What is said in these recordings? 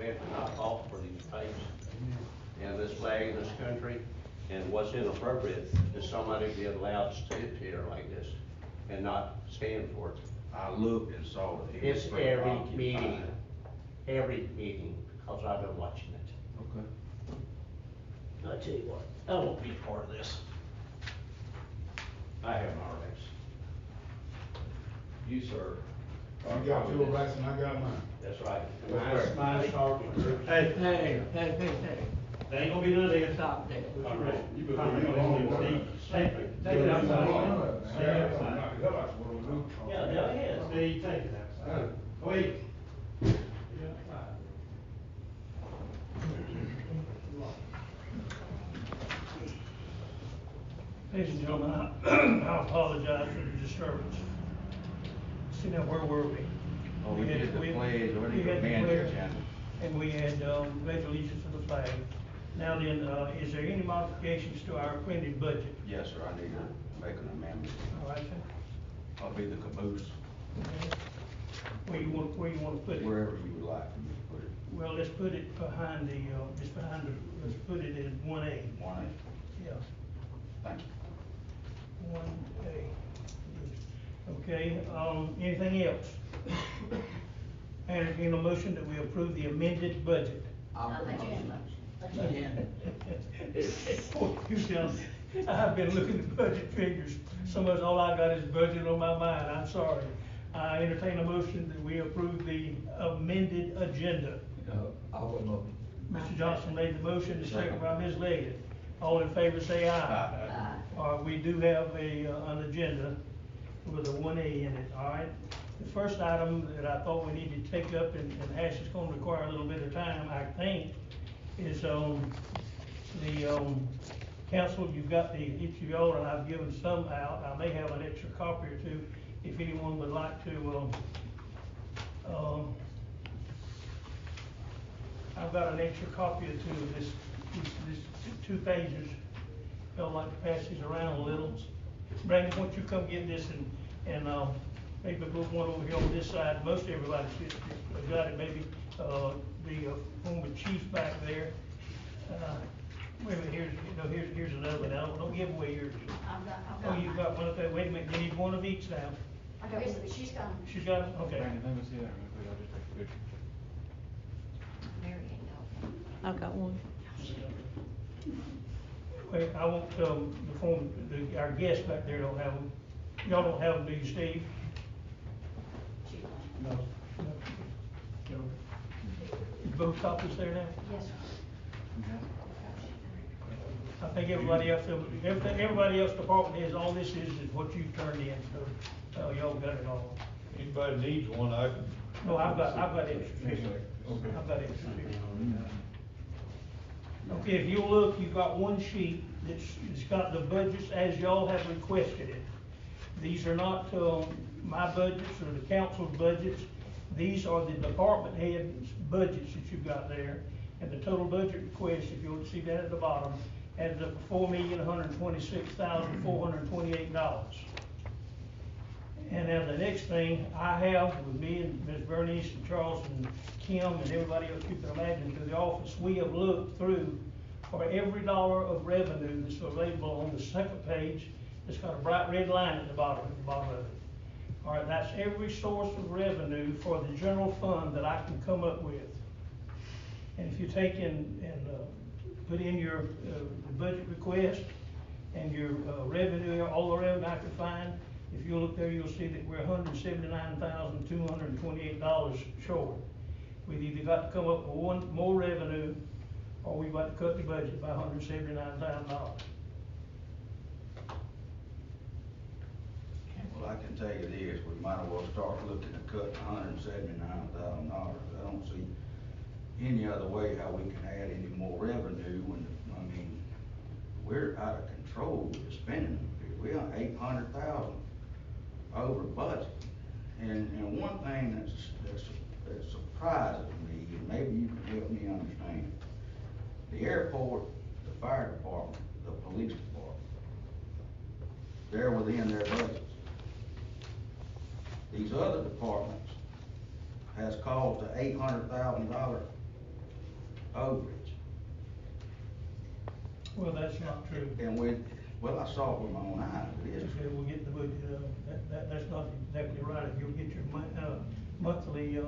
We have to not fall for these tapes and this flag in this country. And what's inappropriate is somebody be allowed to sit here like this and not stand for it. I looked and saw that he was It's pretty every occupied. meeting, because I've been watching it. Okay. I tell you what, I won't be part of this. I have my rights. You, sir. You got your rights and I got mine. That's right. That's Mine's start with yours. Hey. They ain't gonna be none of this. Stop that. All right. You better leave it alone. Take it outside. Yeah, yeah, it is. Steve, take it outside. Wait. Ladies and gentlemen, I apologize for the disturbance. See now, where were we? Oh, we did the pledge, or we the had the command pledge, agenda. and we had, pledge allegiance to the flag. Now then, is there any modifications to our printed budget? Yes, sir, I need to make an amendment. All right, sir? I'll be the caboose, Okay. Where you want to put it? wherever you would like for me to put it. Well, let's put it behind the, let's put it in 1A. One, Yeah, thank you. 1A. Okay, anything else? Entertain a motion that we approve the amended budget. You sound, I've been looking at budget figures, so much all I got is budget on my mind, I'm sorry. I entertain a motion that we approve the amended agenda. Mr. Johnson made the motion, the second by Ms. Leggett. All in favor say aye. We do have an agenda with a 1A in it, all right? The first item that I thought we needed to take up, and Ash is gonna require a little bit of time, I think, is, the, council, you've got each of y'all, and I've given some out. I may have an extra copy or two, if anyone would like to, I've got an extra copy or two of this 2 pages. I'd like to pass these around a little. Brandon, why don't you come get this and maybe put one over here on this side. Most everybody should have got it, maybe, the former chief back there. Wait a minute, here's another one. Now, don't give away yours. I've got Oh, you've got one, okay, wait a minute, you need one of each now. I got one, but she's got them. She's got it, okay. Brandon, let me see that real quick, I'll just take a picture. Mary Ann, I've got one. Wait, I want, our guests back there don't have them. Y'all don't have them, do you, Steve? she won. No. Both copies there now? Yes, sir. I think everybody else, everybody else department has, all this is what you turned in, so, y'all got it all. Anybody needs one, I can. No, I've got extra pictures. Okay. I've got extra pictures. Okay, if you look, you've got one sheet it's got the budgets as y'all have requested it. These are not, my budgets or the council's budgets. These are the department heads' budgets that you've got there. And the total budget request, if you'll see that at the bottom, adds up to $4,126,428. And now the next thing I have with me and Ms. Bernice and Charles and Kim and everybody else you can imagine through the office, we have looked through for every dollar of revenue that's available on the second page. It's got a bright red line at the bottom of it. All right, that's every source of revenue for the general fund that I can come up with. And if you take and put in your budget request and your revenue, all the revenue I can find, if you look there, you'll see that we're $179,228 short. We've either got to come up with more revenue, or we've got to cut the budget by $179,000. Well, I can tell you this, we might as well start looking at cutting $179,000. I don't see any other way how we can add any more revenue when, I mean, we're out of control with the spending. We're on 800,000 over budget. And one thing that surprises me, and maybe you can help me understand, the airport, the fire department, the police department, they're within their budgets. These other departments has caused an $800,000 overage. Well, that's not true. And well, I saw it with my own eyes, it is. Okay, we'll get the budget, that's not exactly right, if you'll get your monthly,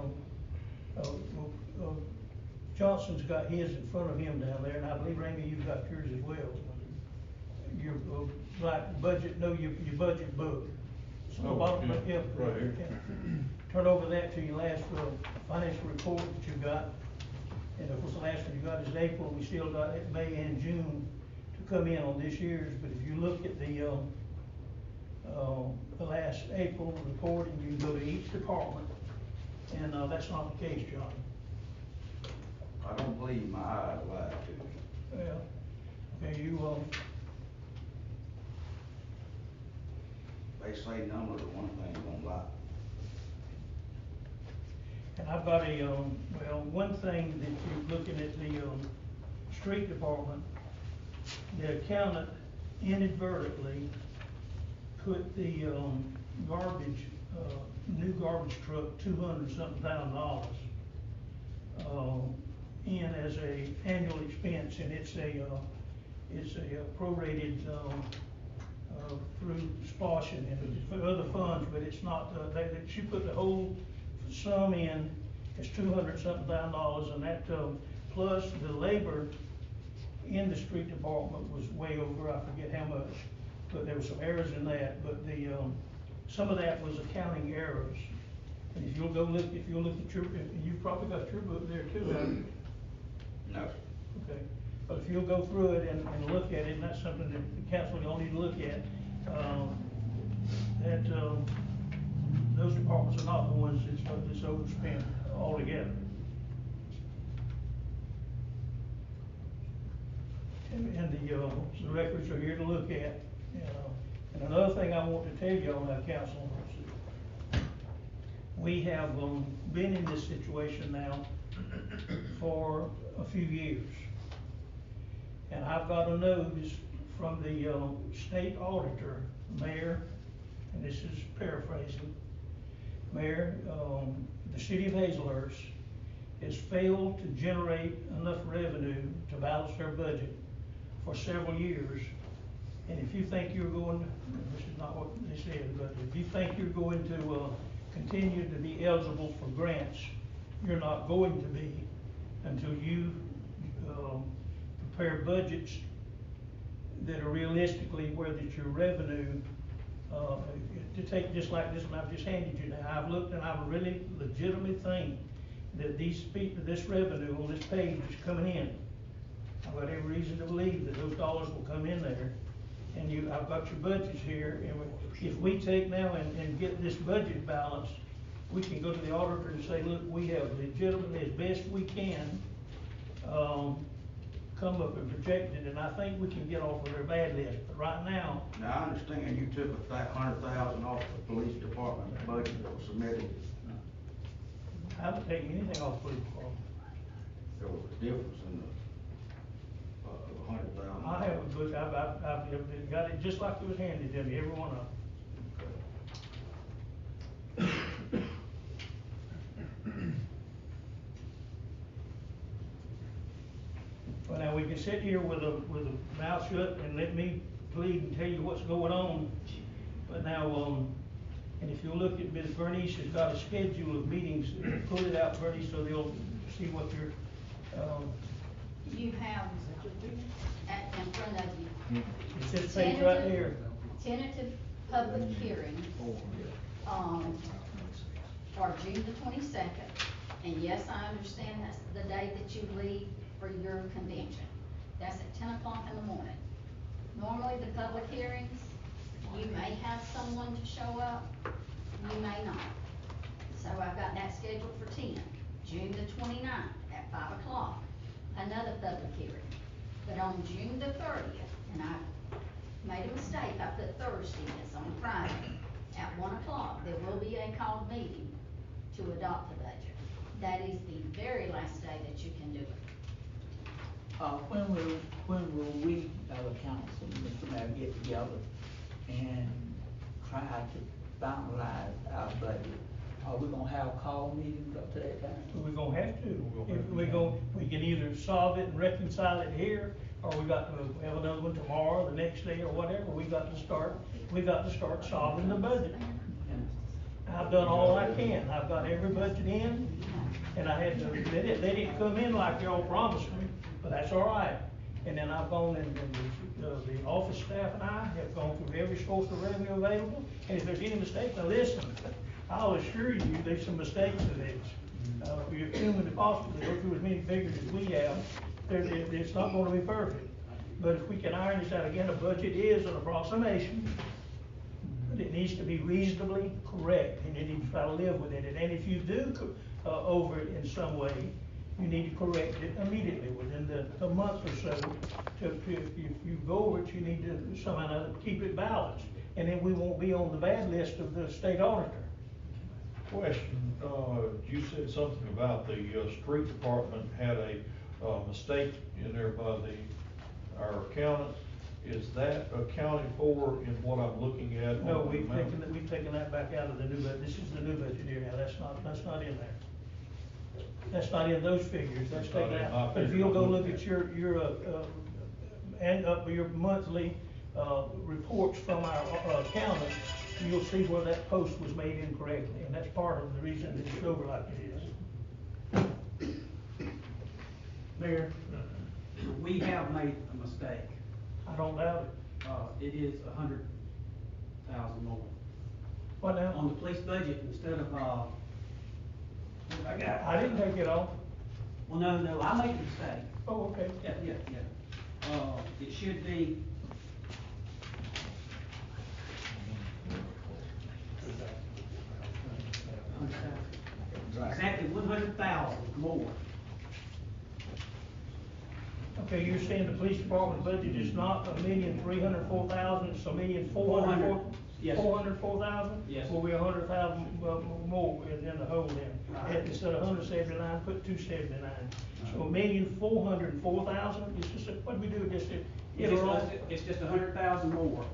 Johnson's got his in front of him down there, and I believe, Randy, you've got yours as well. Your, like, budget, your budget book. So the Oh, bottom, yeah, right here. Turn over that to your last, financial report that you got. And of course, the last one you got is April, we still got May and June to come in on this year's, but if you look at the last April report, and you go to each department, and, that's not the case, John. I don't believe my eyes lied to me. Well, okay, you, They say numbers are one thing, don't lie. and I've got one thing that you're looking at the, street department, the accountant inadvertently put the, garbage, new garbage truck, $200-something thousand, in as a annual expense, and it's a prorated, through SPOSH and for other funds, but it's not, she put the whole sum in as $200-something thousand, and that, plus the labor in the street department was way over, I forget how much, but there were some errors in that, but the, some of that was accounting errors. And if you'll look at your, and you've probably got your book there too, haven't you? No. Okay, but if you'll go through it and look at it, and that's something that the council will need to look at, those departments are not the ones that's overspent altogether. And the records are here to look at, and another thing I want to tell y'all now, council, we have, been in this situation now for a few years. And I've got a notice from the, state auditor, Mayor, and this is paraphrasing, Mayor, the city of Hazelhurst has failed to generate enough revenue to balance their budget for several years. And if you think you're going, this is not what they said, but if you think you're going to, continue to be eligible for grants, you're not going to be until you, prepare budgets that are realistically where that your revenue, to take just like this one I've just handed you now, I've looked and I really legitimately think that this revenue on this page is coming in. I've got every reason to believe that those dollars will come in there. And I've got your budgets here, and if we take now and get this budget balanced, we can go to the auditor and say, look, we have legitimately, as best we can, come up and projected, and I think we can get off of their bad list, but right now. Now, I understand you took $100,000 off the police department budget that was submitted. I haven't taken anything off police department. There was a difference in the, $100,000. I haven't looked, I've got it just like it was handed to me, every one of them. Well, now, we can sit here with a mouth shut and let me plead and tell you what's going on, but now, and if you'll look at Ms. Bernice has got a schedule of meetings, pull it out, Bernice, so they'll see what you're, You have in front of you. it says page right there. Tentative public hearing, for June the 22nd. And yes, I understand that's the day that you leave for your convention. That's at 10 o'clock in the morning. Normally, the public hearings, you may have someone to show up, you may not. So I've got that scheduled for 10. June the 29th at 5 o'clock, another public hearing. But on June the 30th, and I made a mistake, I put Thursday, it's on Friday, at 1 o'clock, there will be a called meeting to adopt the budget. That is the very last day that you can do it. When will we, as a council, Mr. Mayor, get together and try to finalize our budget? Are we gonna have call meetings up to that time? We're gonna have to. We're If gonna have to. we can either solve it and reconcile it here, or we got to have another one tomorrow, the next day, or whatever. We got to start solving the budget. I've done all I can. I've got every budget in, and I had to, they didn't come in like y'all promised me, but that's all right. And then I've gone and the office staff and I have gone through every source of revenue available. And if there's any mistake, now listen, I'll assure you, there's some mistakes in this. If you're humanly possible to go through as many figures as we have, it's not gonna be perfect. But if we can iron this out again, a budget is an approximation, but it needs to be reasonably correct, and you need to try to live within it. And if you do over it in some way, you need to correct it immediately, within the month or so. If you go over it, you need to somehow keep it balanced, and then we won't be on the bad list of the state auditor. Question, you said something about the, street department had a, mistake in there by our accountant. Is that accounted for in what I'm looking at? No, on the amount? we've taken that back out of the new budget. This is the new budget here now. That's not in there. That's not in those figures. That's It's not taken in out. my But if figures. you'll go look at your monthly, reports from our accountant, you'll see where that post was made incorrectly, and that's part of the reason it's over like it is. Mayor, we have made a mistake. I don't doubt it. It is 100,000 more. What now? On the police budget, instead of, what have I got? I didn't take it off. Well, no, I made a mistake. Oh, okay. Yeah. It should be. Exactly 100,000 more. Okay, you're saying the police department budget is not 1,304,000, it's 1,404,000? Yes. 404,000? Yes. Will be 100,000 more in the hole then. Right. And instead of 179, put 279. So 1,404,000, it's just, what do we do with this? It's just 100,000 more.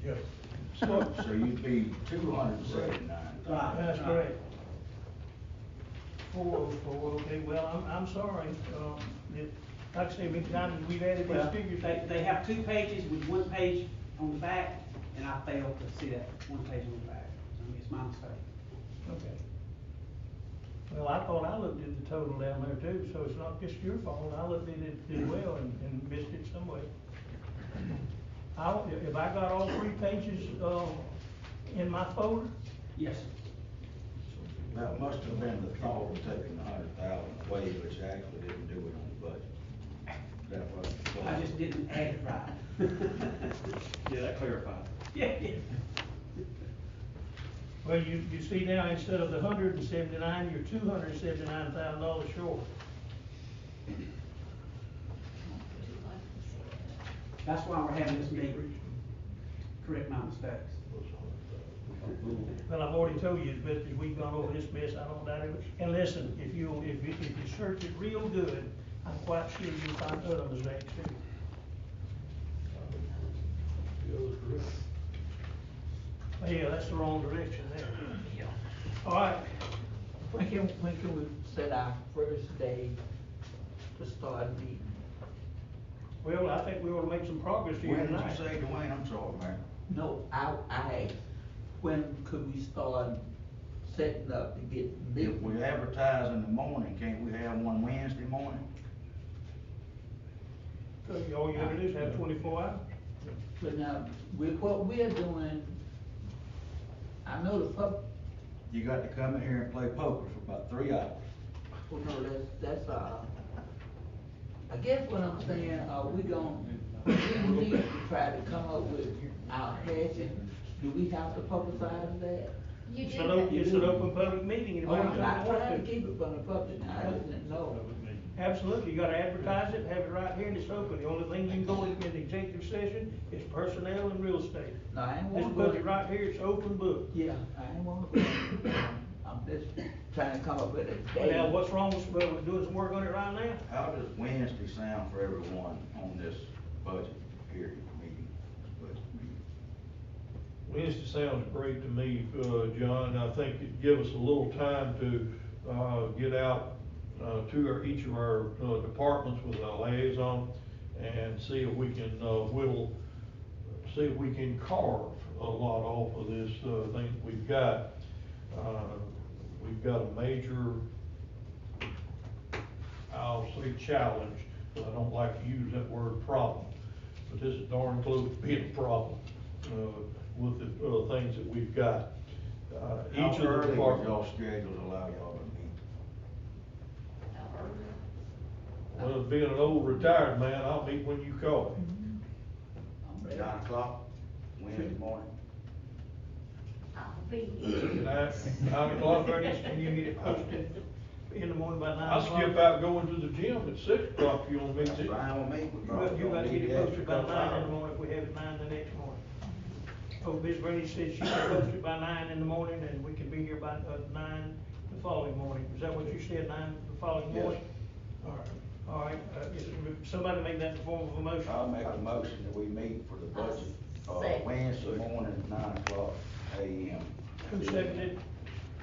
Yes. So, So you'd be 279. that's correct. 404, okay, well, I'm sorry, like I say, many times we've added Well, these figures. they have 2 pages with 1 page on the back, and I failed to see that 1 page on the back. I mean, it's my mistake. Okay. Well, I thought I looked at the total down there too, so it's not just your fault. I looked at it as well and missed it some way. If I got all 3 pages, in my folder? Yes, sir. That must have been the thought of taking 100,000 away, but you actually didn't do it on the budget. That was the thought. I just didn't add it right. Yeah, that clarifies. Yeah. Well, you see now, instead of the 179, you're $279,000 short. That's why we're having this meeting. Correct my mistakes. Well, I've already told you, as best as we've gone over this mess, I don't doubt it. And listen, if you search it real good, I'm quite sure you'll find other mistakes too. Oh, yeah, that's the wrong direction there. All right, When can we set our first day to start meeting? well, I think we ought to make some progress here When did tonight. you say, Dwayne? I'm sorry, man. No, I asked, when could we start setting up to get If meetings? we advertise in the morning, can't we have one Wednesday morning? So all you gotta do is have 24 hours. But now, with what we're doing, I know the You got to come in here and play poker for about 3 hours. well, no, that's, I guess what I'm saying, we need to try to come up with our hashes. Do we have to publicize that? You It's do an that. open, it's an open public meeting. Oh, Anybody I'm can not come trying on. to keep it from the public, I didn't know. Absolutely, you gotta advertise it, have it right here and it's open. The only thing you can go in executive session is personnel and real estate. No, I ain't This wanna budget go. right here, it's open book. Yeah, I ain't wanna go. I'm just trying to come up with a Well, day. now, what's wrong with, we're doing some work on it right now? How does Wednesday sound for everyone on this budget period meeting? Budget meeting? Wednesday sounds great to me, John. I think it'd give us a little time to, get out, to each of our, departments with a liaison and see if we can, see if we can carve a lot off of this, thing that we've got. We've got a major, I'll say challenge, but I don't like to use that word problem. But this is darn close to being a problem, with the, things that we've got. Each How of the early would departments. y'all schedule allow y'all to meet? Well, being an old retired man, I'll meet when you call me. 9 o'clock, Wednesday morning? I'll be. 9 o'clock, Bernice, can you get it posted in the morning by 9 I'll o'clock? skip out going to the gym at 6 o'clock if you want me That's to. fine with me. You got to get it posted by 9 in the morning, if we have it 9 the next morning. Oh, Ms. Bernice said she can post it by 9 in the morning, and we can be here by, 9 the following morning. Is that what you said, 9 the following Yes. morning? All right, somebody make that in the form of a motion? I'll make a motion that we meet for the budget, Second. Wednesday morning, 9 o'clock AM. Who seconded?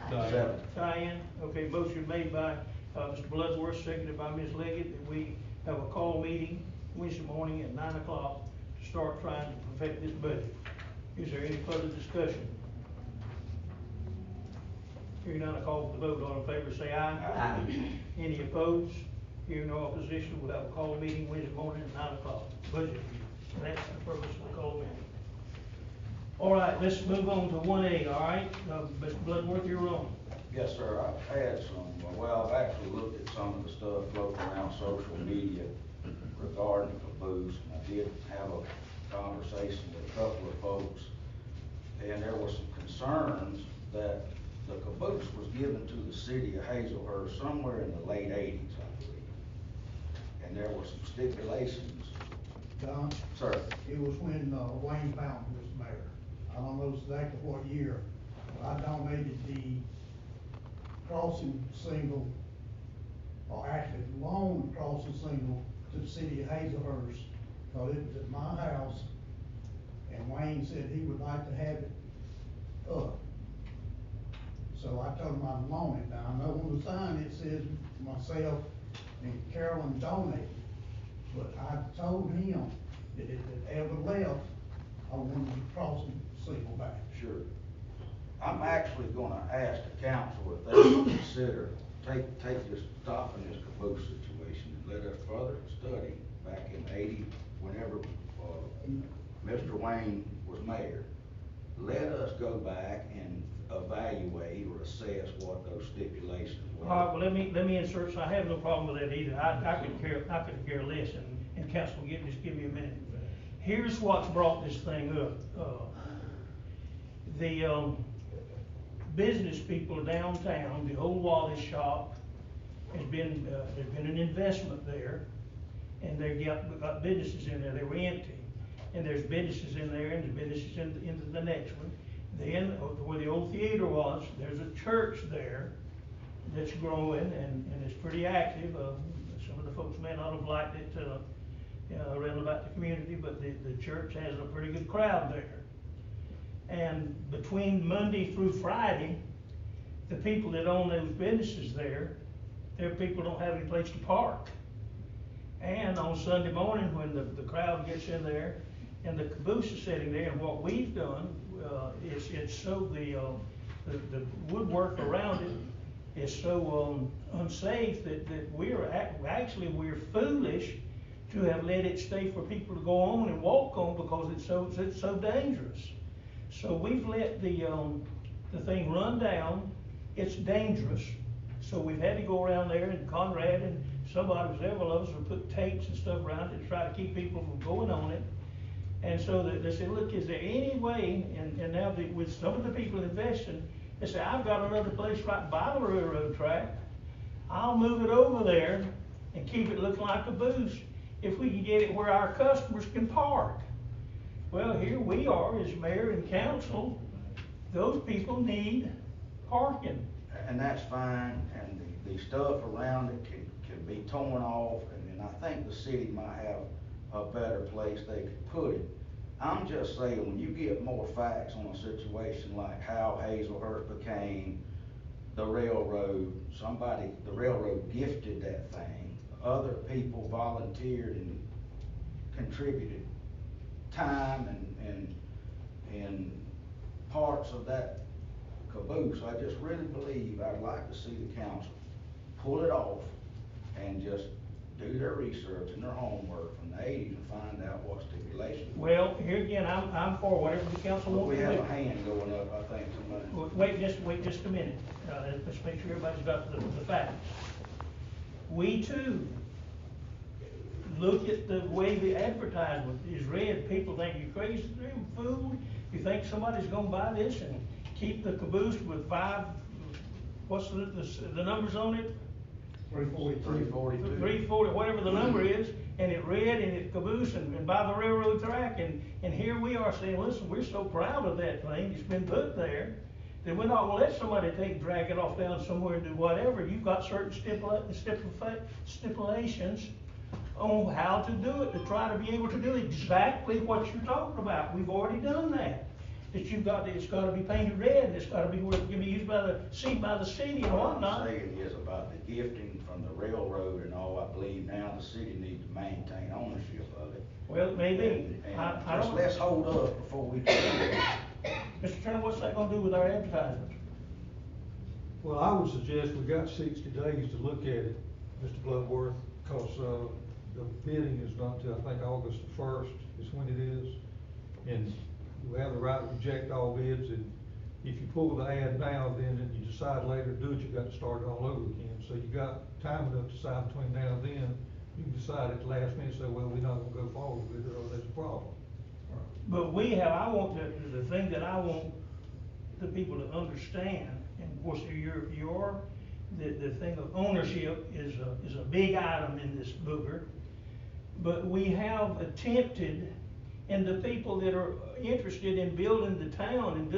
Seven. Diane, okay, motion made by, Mr. Bloodworth, seconded by Ms. Leggett, that we have a call meeting Wednesday morning at 9 o'clock to start trying to perfect this budget. Is there any further discussion? Hearing none, I call for the vote. All in favor, say aye. Aye. Any opposed? Hearing no opposition, we'll have a call meeting Wednesday morning at 9 o'clock. Budget review. That's the purpose of the call meeting. All right, let's move on to 1A, all right? Mr. Bloodworth, you're on. Yes, sir, I've had some, well, I've actually looked at some of the stuff floating around social media regarding caboose. And I did have a conversation with a couple of folks, and there were some concerns that the caboose was given to the city of Hazelhurst somewhere in the late 80s, I believe. And there were some stipulations. Don, Sir, it was when, Wayne Fountain was mayor. I don't know exactly what year, but I donated the crossing single, or actually loaned the crossing single to the city of Hazelhurst, because it was at my house, and Wayne said he would like to have it up. So I told him I'd loan it. Now, I know on the sign it says myself and Carolyn donated, but I told him that if it ever left, I wanted the crossing single back. sure. I'm actually gonna ask the council if they would consider, stopping this caboose situation and let us further study back in 80, whenever, Mr. Wayne was mayor. Let us go back and evaluate or assess what those stipulations were. All right, well, let me insert, so I have no problem with that either. I could care less, and council, just give me a minute. Here's what's brought this thing up. The business people downtown, the old Wallace shop, there's been an investment there, and they got businesses in there, they were empty. And there's businesses in there, and there's businesses into the next one. Then, where the old theater was, there's a church there that's growing, and it's pretty active. Some of the folks may not have liked it, around about the community, but the church has a pretty good crowd there. And between Monday through Friday, the people that own those businesses there, their people don't have any place to park. And on Sunday morning, when the crowd gets in there, and the caboose is sitting there, and what we've done, it's so the woodwork around it is so unsafe that we're foolish to have let it stay for people to go on and walk on, because it's so dangerous. So we've let the thing run down. It's dangerous. So we've had to go around there, and Conrad and several of us have put tapes and stuff around it to try to keep people from going on it. And so they said, look, is there any way, and now with some of the people investing, they say, I've got another place right by the railroad track. I'll move it over there and keep it looking like a booth if we can get it where our customers can park. Well, here we are as mayor and council. Those people need parking. And that's fine, and the stuff around it can be torn off, and I think the city might have a better place they could put it. I'm just saying, when you get more facts on a situation like how Hazelhurst became the railroad, the railroad gifted that thing, other people volunteered and contributed time and parts of that caboose. I just really believe, I'd like to see the council pull it off and just do their research and their homework from the 80s and find out what stipulations. Well, here again, I'm for whatever the council But wants we to have do. a hand going up, I think, somebody. Wait just a minute, let's make sure everybody's got the facts. We too look at the way the advertisement is read, people think you're crazy, you're a fool. You think somebody's gonna buy this and keep the caboose with what's the numbers on it? 342. 340, whatever the number is, and it read and it caboose and by the railroad track, and here we are saying, listen, we're so proud of that thing, it's been put there, that we're not gonna let somebody drag it off down somewhere and do whatever. You've got certain stipulations on how to do it, to try to be able to do exactly what you're talking about. We've already done that. That it's gotta be painted red, and it's gotta be where it can be used by the city and What whatnot. I'm saying is about the gifting from the railroad and all, I believe now the city needs to maintain ownership of it. Well, maybe. And I just don't. let's hold up before we do it. Mr. Turner, what's that gonna do with our advertisements? Well, I would suggest we got 60 days to look at it, Mr. Bloodworth, because, the bidding is not till, I think, August the 1st is when it is. And you have the right to reject all bids, and if you pull the ad now, then and you decide later to do it, you got to start it all over again. So you got time enough to decide between now and then. You can decide at the last minute, say, well, we're not gonna go forward with it, or there's a problem. But I want the thing that I want the people to understand, and of course, the thing of ownership is a big item in this booger. But we have attempted, and the people that are interested in building the town and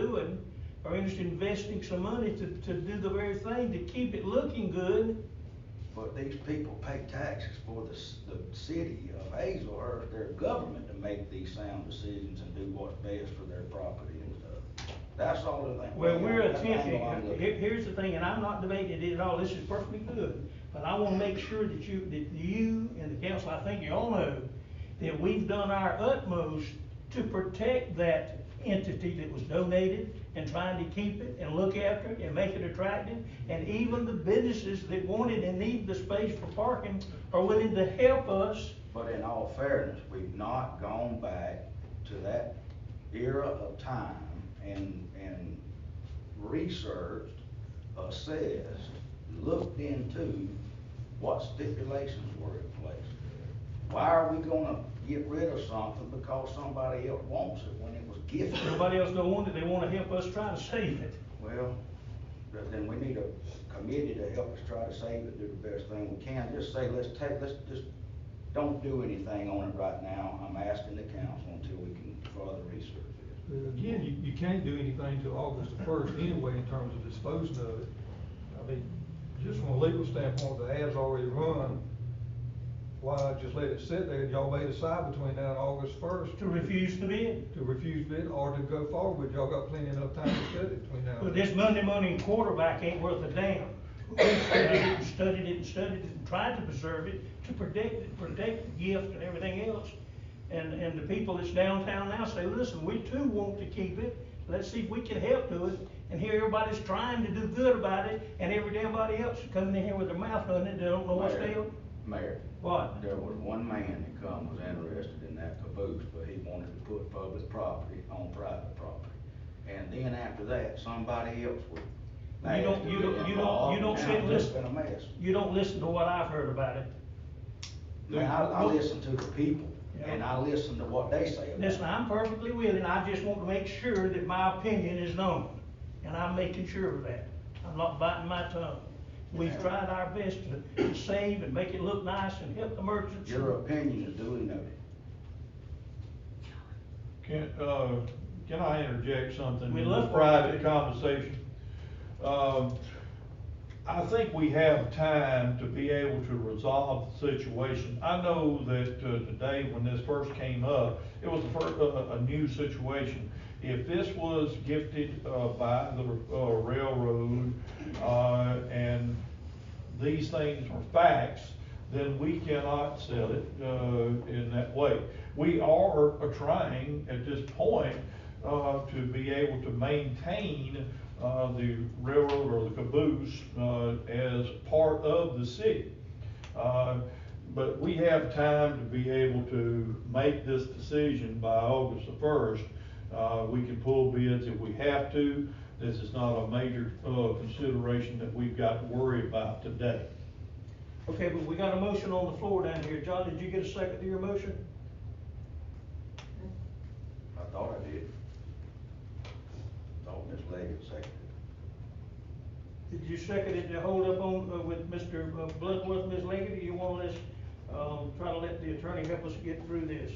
are interested in investing some money to do the very thing, to keep it looking good. But these people pay taxes for the city of Hazelhurst, their government, to make these sound decisions and do what's best for their property and stuff. That's all the thing. Well, we're That's the angle I'm attempting, looking at. here's the thing, and I'm not debating it at all, this is perfectly good, but I wanna make sure that you and the council, I think you all know, that we've done our utmost to protect that entity that was donated, and trying to keep it and look after it and make it attractive. And even the businesses that wanted and need the space for parking are willing to help us. But in all fairness, we've not gone back to that era of time and researched, assessed, looked into what stipulations were in place. Why are we gonna get rid of something because somebody else wants it when it was gifted? Nobody else don't want it, they wanna help us try to save it. Well, then we need a committee to help us try to save it, do the best thing we can. Just say, let's just don't do anything on it right now. I'm asking the council until we can further research this. Again, you can't do anything till August the 1st anyway in terms of disposing of it. I mean, just from a legal standpoint, the ad's already run. Why not just let it sit there, and y'all may decide between now and August 1st. To refuse to bid. To refuse bid, or to go forward with, y'all got plenty enough time to study it between now and But then. this Monday morning quarterback ain't worth a damn. We studied it and tried to preserve it, to protect the gift and everything else. And the people that's downtown now say, listen, we too want to keep it, let's see if we can help do it. And here everybody's trying to do good about it, and everybody else is coming in here with their mouth on it, they don't know what's deal. Mayor. What? There was one man that was interested in that caboose, but he wanted to put public property on private property. And then after that, somebody else would. You don't sit and listen. Been a mess. You don't listen to what I've heard about it. Man, I listen to the people, Yeah. and I listen to what they say about it. Listen, I'm perfectly willing, I just want to make sure that my opinion is known, and I'm making sure of that. I'm not biting my tongue. We've tried our best to save and make it look nice and help the merchants. Your opinion is duly noted. Can I interject something We'd in love the for you private to. conversation? I think we have time to be able to resolve the situation. I know that, today, when this first came up, it was a new situation. If this was gifted, by the, railroad, and these things are facts, then we cannot sell it, in that way. We are trying at this point, to be able to maintain, the railroad or the caboose, as part of the city. But we have time to be able to make this decision by August the 1st. We can pull bids if we have to. This is not a major, consideration that we've got to worry about today. Okay, but we got a motion on the floor down here. John, did you get a second to your motion? I thought I did. Thought Ms. Leggett seconded. Did you second it to hold up on, with Mr. Bloodworth, Ms. Leggett, or you want us, try to let the attorney help us get through this?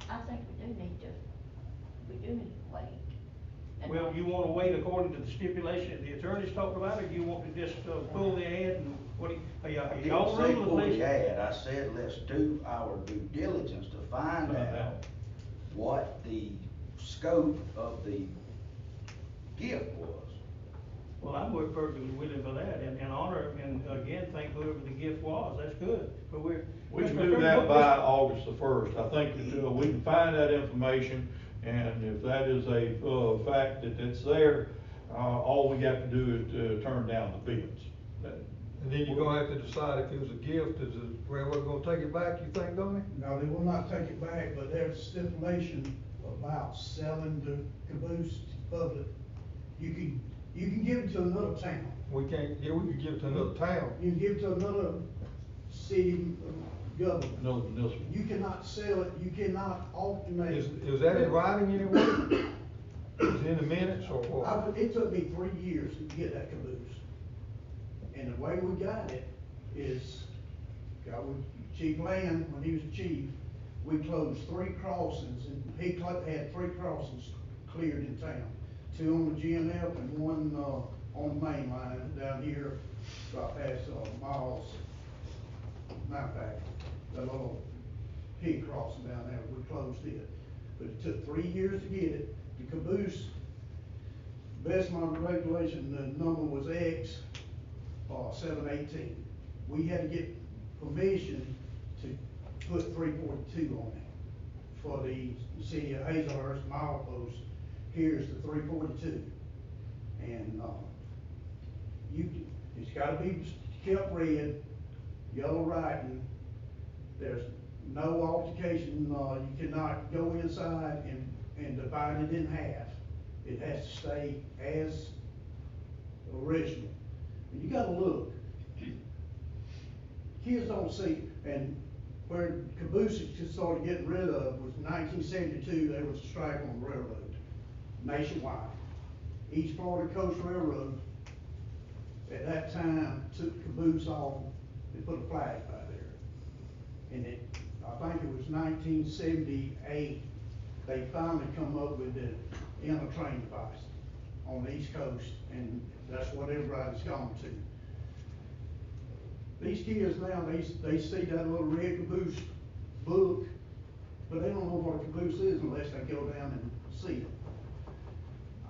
I think we do need to wait. And Well, you wanna wait according to the stipulation the attorney's talked about, or you want to just, pull the ad and what do you, are y'all I didn't say ruling, pull please? the ad, I said let's do our due diligence to find out what the scope of the gift was. Well, I'm perfectly willing for that, and honor, and again, thank whoever the gift was, that's good, but We can Mr. do Attorney, that what- by August the 1st. I think that, we can find that information, and if that is a, fact that it's there, all we have to do is to turn down the bids. And then you're gonna have to decide if it was a gift, is the railroad gonna take it back, you think, Donnie? No, they will not take it back, but there's stipulation about selling the caboose to the public. You can give it to another town. We can't, yeah, we could give it to another town. You can give it to another city government. No, this one. You cannot sell it, you cannot alternate. Is that in writing anywhere? Is it in the minutes or what? It took me 3 years to get that caboose. And the way we got it is, got with Chief Land, when he was chief, we closed 3 crossings, and he had 3 crossings cleared in town. 2 on the GNF and 1, on the main line down here, right past, Miles, matter of fact, that little pig crossing down there, we closed it. But it took 3 years to get it. The caboose, best of my regulation, the number was X, 718. We had to get permission to put 342 on it for the city of Hazelhurst milepost. Here's the 342. And, it's gotta be kept red, yellow writing. There's no altercation, you cannot go inside and divide it in half. It has to stay as original. And you gotta look. Kids don't see, and where cabooses started getting rid of was 1972, there was a strike on the railroad, nationwide. East Florida Coast Railroad, at that time, took the caboose off, they put a flag by there. And I think it was 1978, they finally come up with the inner-train device on the East Coast, and that's what everybody's gone to. These kids now, they see that little red caboose book, but they don't know what a caboose is unless they go down and see it.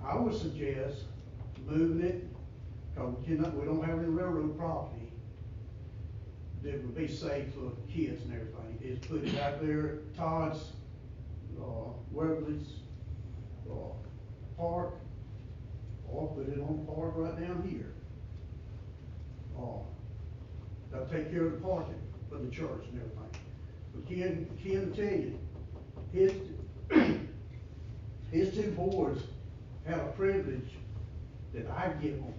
I would suggest moving it, cause we don't have any railroad property that would be safe for kids and everything, is put it out there at Todd's, Weberly's, park, or put it on the park right down here. That'll take care of the parking for the church and everything. But Ken will tell you, his 2 boards have a privilege that I give them.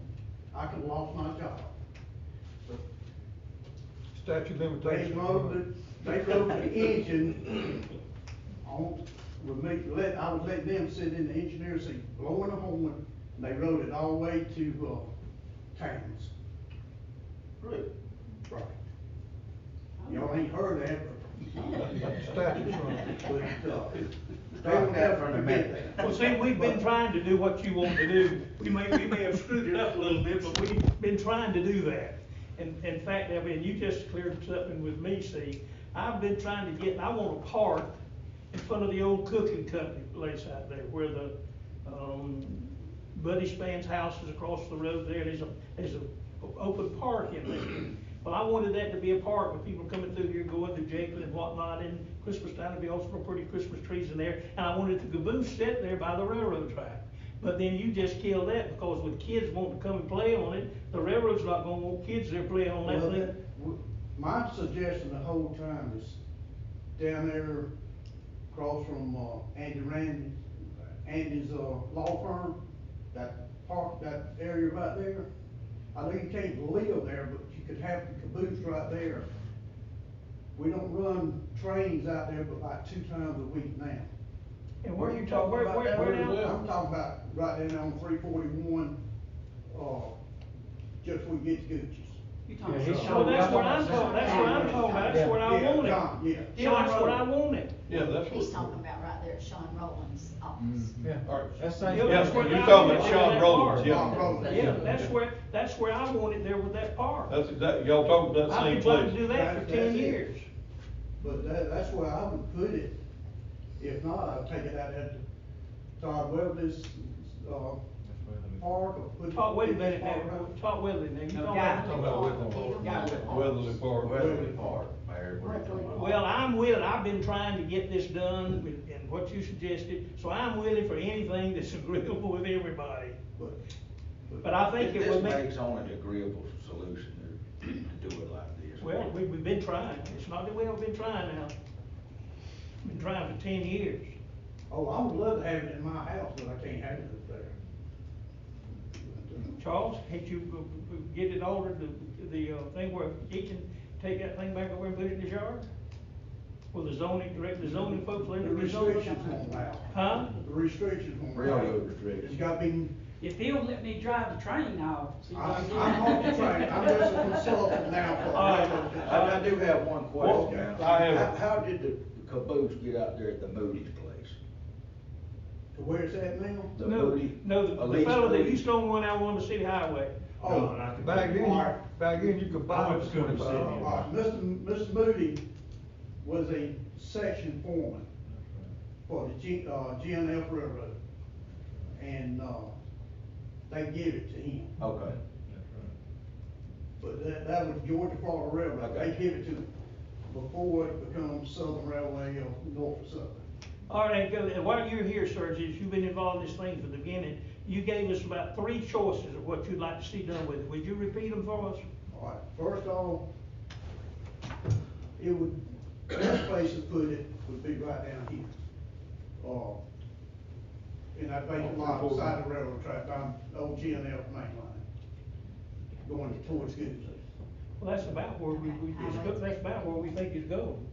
I could've lost my job. But Statute they limitations. wrote the engine on, with me, I was letting them sit in the engineer seat, blowing a horn, and they rode it all the way to, Towns. Really? Right. Y'all ain't heard that, Statutes run. Start that from the minute. Well, see, we've been trying to do what you want to do. We may have screwed it up a little bit, but we've been trying to do that. And in fact, I mean, you just cleared something with me, see. I've been trying to I want a park in front of the old cooking company place out there where the, Buddy Span's house is across the road there. There's a open park in there. Well, I wanted that to be a park with people coming through here, going through Jacob and whatnot, and Christmas time to be also some pretty Christmas trees in there. And I wanted the caboose set there by the railroad track. But then you just killed that because with kids wanting to come and play on it, the railroad's not gonna want kids there playing on that thing. My suggestion the whole time is down there across from, Andy's law firm, that park, that area right there. I know you can't live there, but you could have the caboose right there. We don't run trains out there but about 2 times a week now. And where you talking, where now? I'm talking about right down there on 341, just before you get to Gucci's. You talking Yeah, about? he's Well, that's what I'm talking, about, that's what I Yeah, wanted. John, yeah. Yeah, that's what I wanted. Yeah, that's He's what. talking about right there at Sean Rowland's office. Yeah. All right. That's Yeah, same. that's where you're I talking wanted about it, Sean that Rowlands, park. yeah. Sean Rowlands. Yeah, that's where I wanted there with that park. That's exactly, y'all talking about that I've same been trying place. to do that for That's 10 it. years. But that's where I would put it. If not, I'd take it out at the Todd Weatherly's, park or put it. Talk, wait a in minute, this park now, right- talk Weatherly, now, you No, talking Guy. about. Talking about Weatherly Park. Weatherly Park. Weatherly Park, Mayor, what are you talking about? Well, I'm willing, I've been trying to get this done and what you suggested, so I'm willing for anything that's agreeable with everybody. But I think it would This make, makes only an agreeable solution to do it like this. well, we've been trying, it's not that we haven't been trying now. Been trying for 10 years. Oh, I would love to have it in my house, but I can't have it up there. Charles, can't you get it altered, the thing where he can take that thing back over and put it in his yard? Will the zoning, direct the zoning folks, let The it be zoned? restrictions won't allow. Huh? The restrictions won't allow. Railroad restrictions. It's gotta be, If he'll let me drive the train, I'll see. I'm on the train, I'm just a consultant now for. All right. I do have one question now. I have- How did the caboose get out there at the Moody's place? To where it's at now? The No, Moody? no, the Elise fellow that Moody? used to own one out on the city highway. Oh, Back then, all right. you could buy it for $25. All right, Mr. Moody was a section foreman for the GNF Railroad. And, they give it to him. Okay. But that was Georgia Florida Railroad. They Okay. give it to him before it becomes Southern Railway or Norfolk Southern. All right, go, and while you're here, sir, since you've been involved in this thing from the beginning, you gave us about 3 choices of what you'd like to see done with it. Would you repeat them for us? All right, first off, it would, best place to put it would be right down here. In that vacant lot beside the railroad track, down the old GNF main line, going towards Goose. Well, that's about where that's about where we think it's going.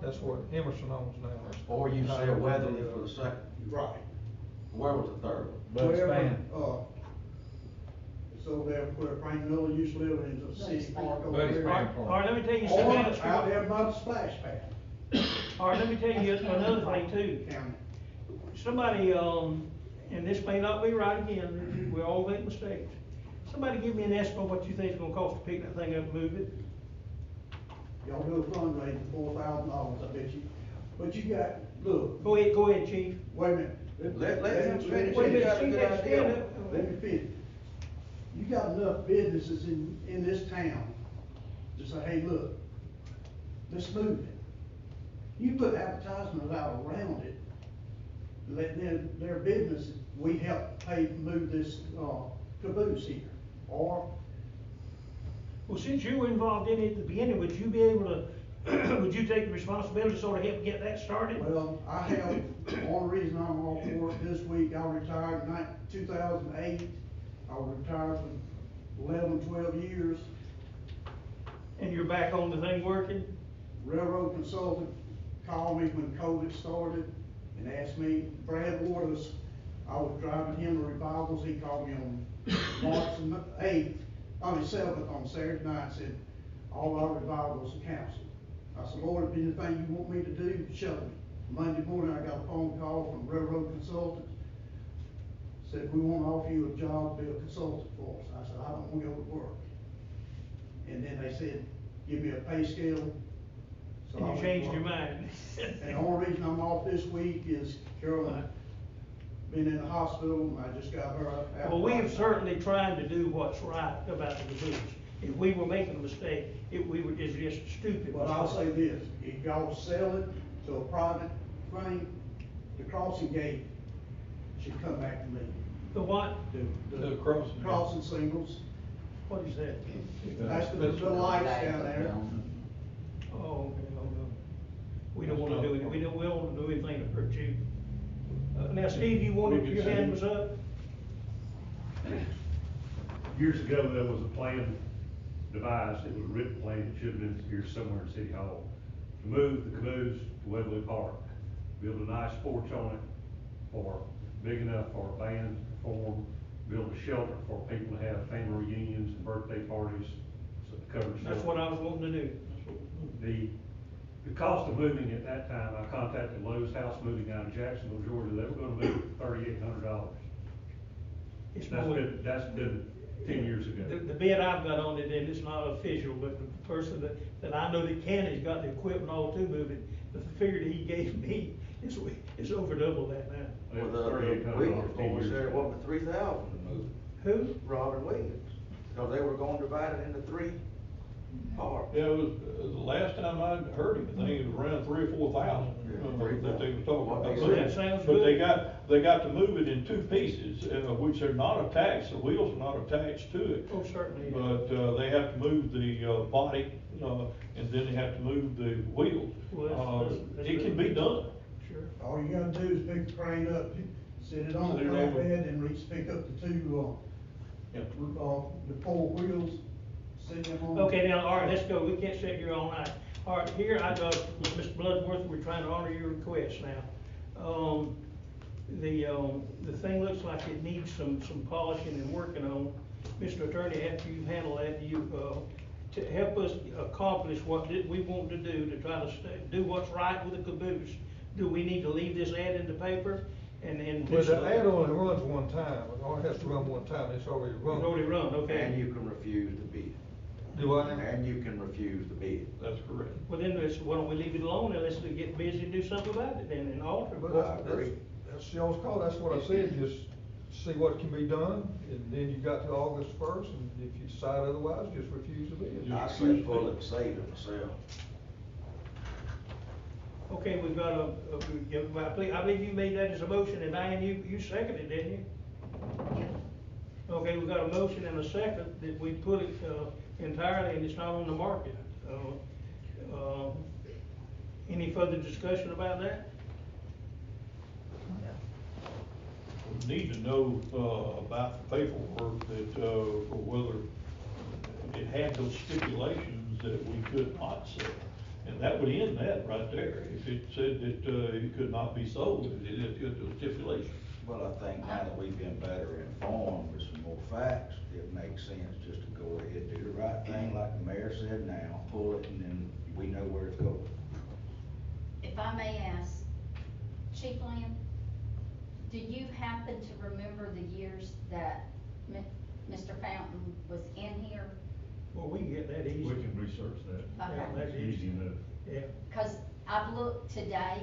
That's what Emerson owns now. Or you say Weatherly for the second, Right. where was the third one? Bud Wherever, Span. it's over there where Frank Miller used to live in the city park over Buddy there. Span. All right, let me tell you Or something out there else. by the splash pad. All right, let me tell you another thing too. County. Somebody, and this may not be right again, we all make mistakes. Somebody give me an estimate of what you think it's gonna cost to pick that thing up and move it. Y'all do a fundraiser, $4,000, I bet you. But you got, look, Go ahead, chief. wait a minute. Let him finish. Wait a He minute, got a chief, good that's idea. good. Let me finish. You got enough businesses in this town to say, hey, look, let's move it. You put advertisements out around it, let their business, we help pay to move this, caboose here. Or, Well, since you were involved in it at the beginning, would you be able to, would you take the responsibility to sort of help get that started? well, I have, only reason I'm off work this week, I retired in 2008. I was retired for 11, 12 years. And you're back on the thing working? Railroad consultant called me when COVID started and asked me, Brad Waters, I was driving him to revivals, he called me on March 7th on Saturday night, said, all our revivals are canceled. I said, Lord, if anything you want me to do, show me. Monday morning, I got a phone call from Railroad Consultants. Said, we want to offer you a job, be a consultant for us. I said, I don't want to go to work. And then they said, give me a pay scale. So And I you went to changed your work. mind. And the only reason I'm off this week is Carolyn been in the hospital, and I just got her out. Well, we have certainly tried to do what's right about the caboose. If we were making a mistake, it's just stupid. But I'll say this, if y'all sell it to a private thing, the crossing gate should come back to me. The what? The crossing. Crossing singles, What is that? that's the lights down there. Oh, okay, oh, no. We don't wanna do it, we don't wanna do anything to hurt you. Now, Steve, you wanted, your hand was up? Years ago, there was a plan devised, it was a written plan, it should have been here somewhere in City Hall, to move the caboose to Weatherly Park, build a nice porch on it big enough for a band to perform, build a shelter for people to have family reunions and birthday parties, so the covered shelter. That's what I was wanting to do. The cost of moving at that time, I contacted Lowe's House Moving out of Jacksonville, Georgia, they were gonna move it for $3,800. It's That's more- been 10 years ago. The bid I've got on it, and it's not official, but the person that I know that can, has got the equipment all to move it. But the figure that he gave me is over double that now. It was Well, the $3,800 Williams 10 boys years said, ago. what, for 3,000 to move it? Who? Robert Williams, because they were going to divide it into 3 parts. Yeah, it was, the last time I heard him, I think it was around 3,000 or 4,000, that they was talking about. Well, that sounds But good. they got to move it in 2 pieces, which are not attached, the wheels are not attached to it. Oh, certainly. But, they have to move the, body, and then they have to move the wheels. Well, that's It can be done. Sure. All you gotta do is pick the crane up, sit it on Sit the it on. flatbed, and reach, pick up the two, Yep. the 4 wheels, sit them on. Okay, now, all right, let's go, we can't sit here all night. All right, here, Mr. Bloodworth, we're trying to honor your request now. The thing looks like it needs some polishing and working on. Mr. Attorney, after you handle that, to help us accomplish what we want to do, to try to do what's right with the caboose, do we need to leave this ad in the paper and then? Well, the ad only runs one time, it only has to run one time, it's already run. It's already run, And okay. you can refuse the bid. Do I? And you can refuse the bid. That's correct. Well, then, why don't we leave it alone and let's get busy and do something about it then and alter it? But that's y'all's call, that's what I said, just see what can be done, and then you got to August 1st, and if you decide otherwise, just refuse the bid. I say pull it, save it myself. Okay, we've got I believe you made that as a motion, and Diane, you seconded, didn't you? Yeah. Okay, we've got a motion and a second that we put it, entirely, and it's not on the market. Any further discussion about that? We need to know, about the paperwork that, for whether it had those stipulations that we could not sell. And that would end that right there, if it said that, it could not be sold, it had those stipulations. Well, I think now that we've been better informed with some more facts, it makes sense just to go ahead, do the right thing, like the mayor said now, pull it, and then we know where it's going. If I may ask, Chief Lynn, do you happen to remember the years that Mr. Fountain was in here? Well, we can get that easy. We can research that. Okay. Yeah, that's Easy enough. Yeah. Cause I've looked today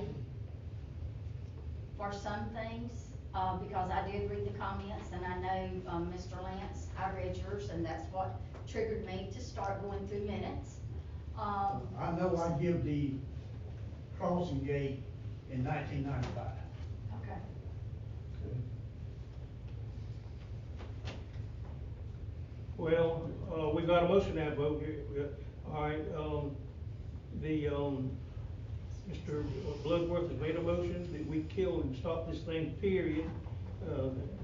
for some things, because I did read the comments, and I know, Mr. Lance, I read yours, and that's what triggered me to start going through minutes. I know I give the crossing gate in 1995. Okay. Well, we got a motion now, vote here. All right, Mr. Bloodworth has made a motion that we kill and stop this thing, period.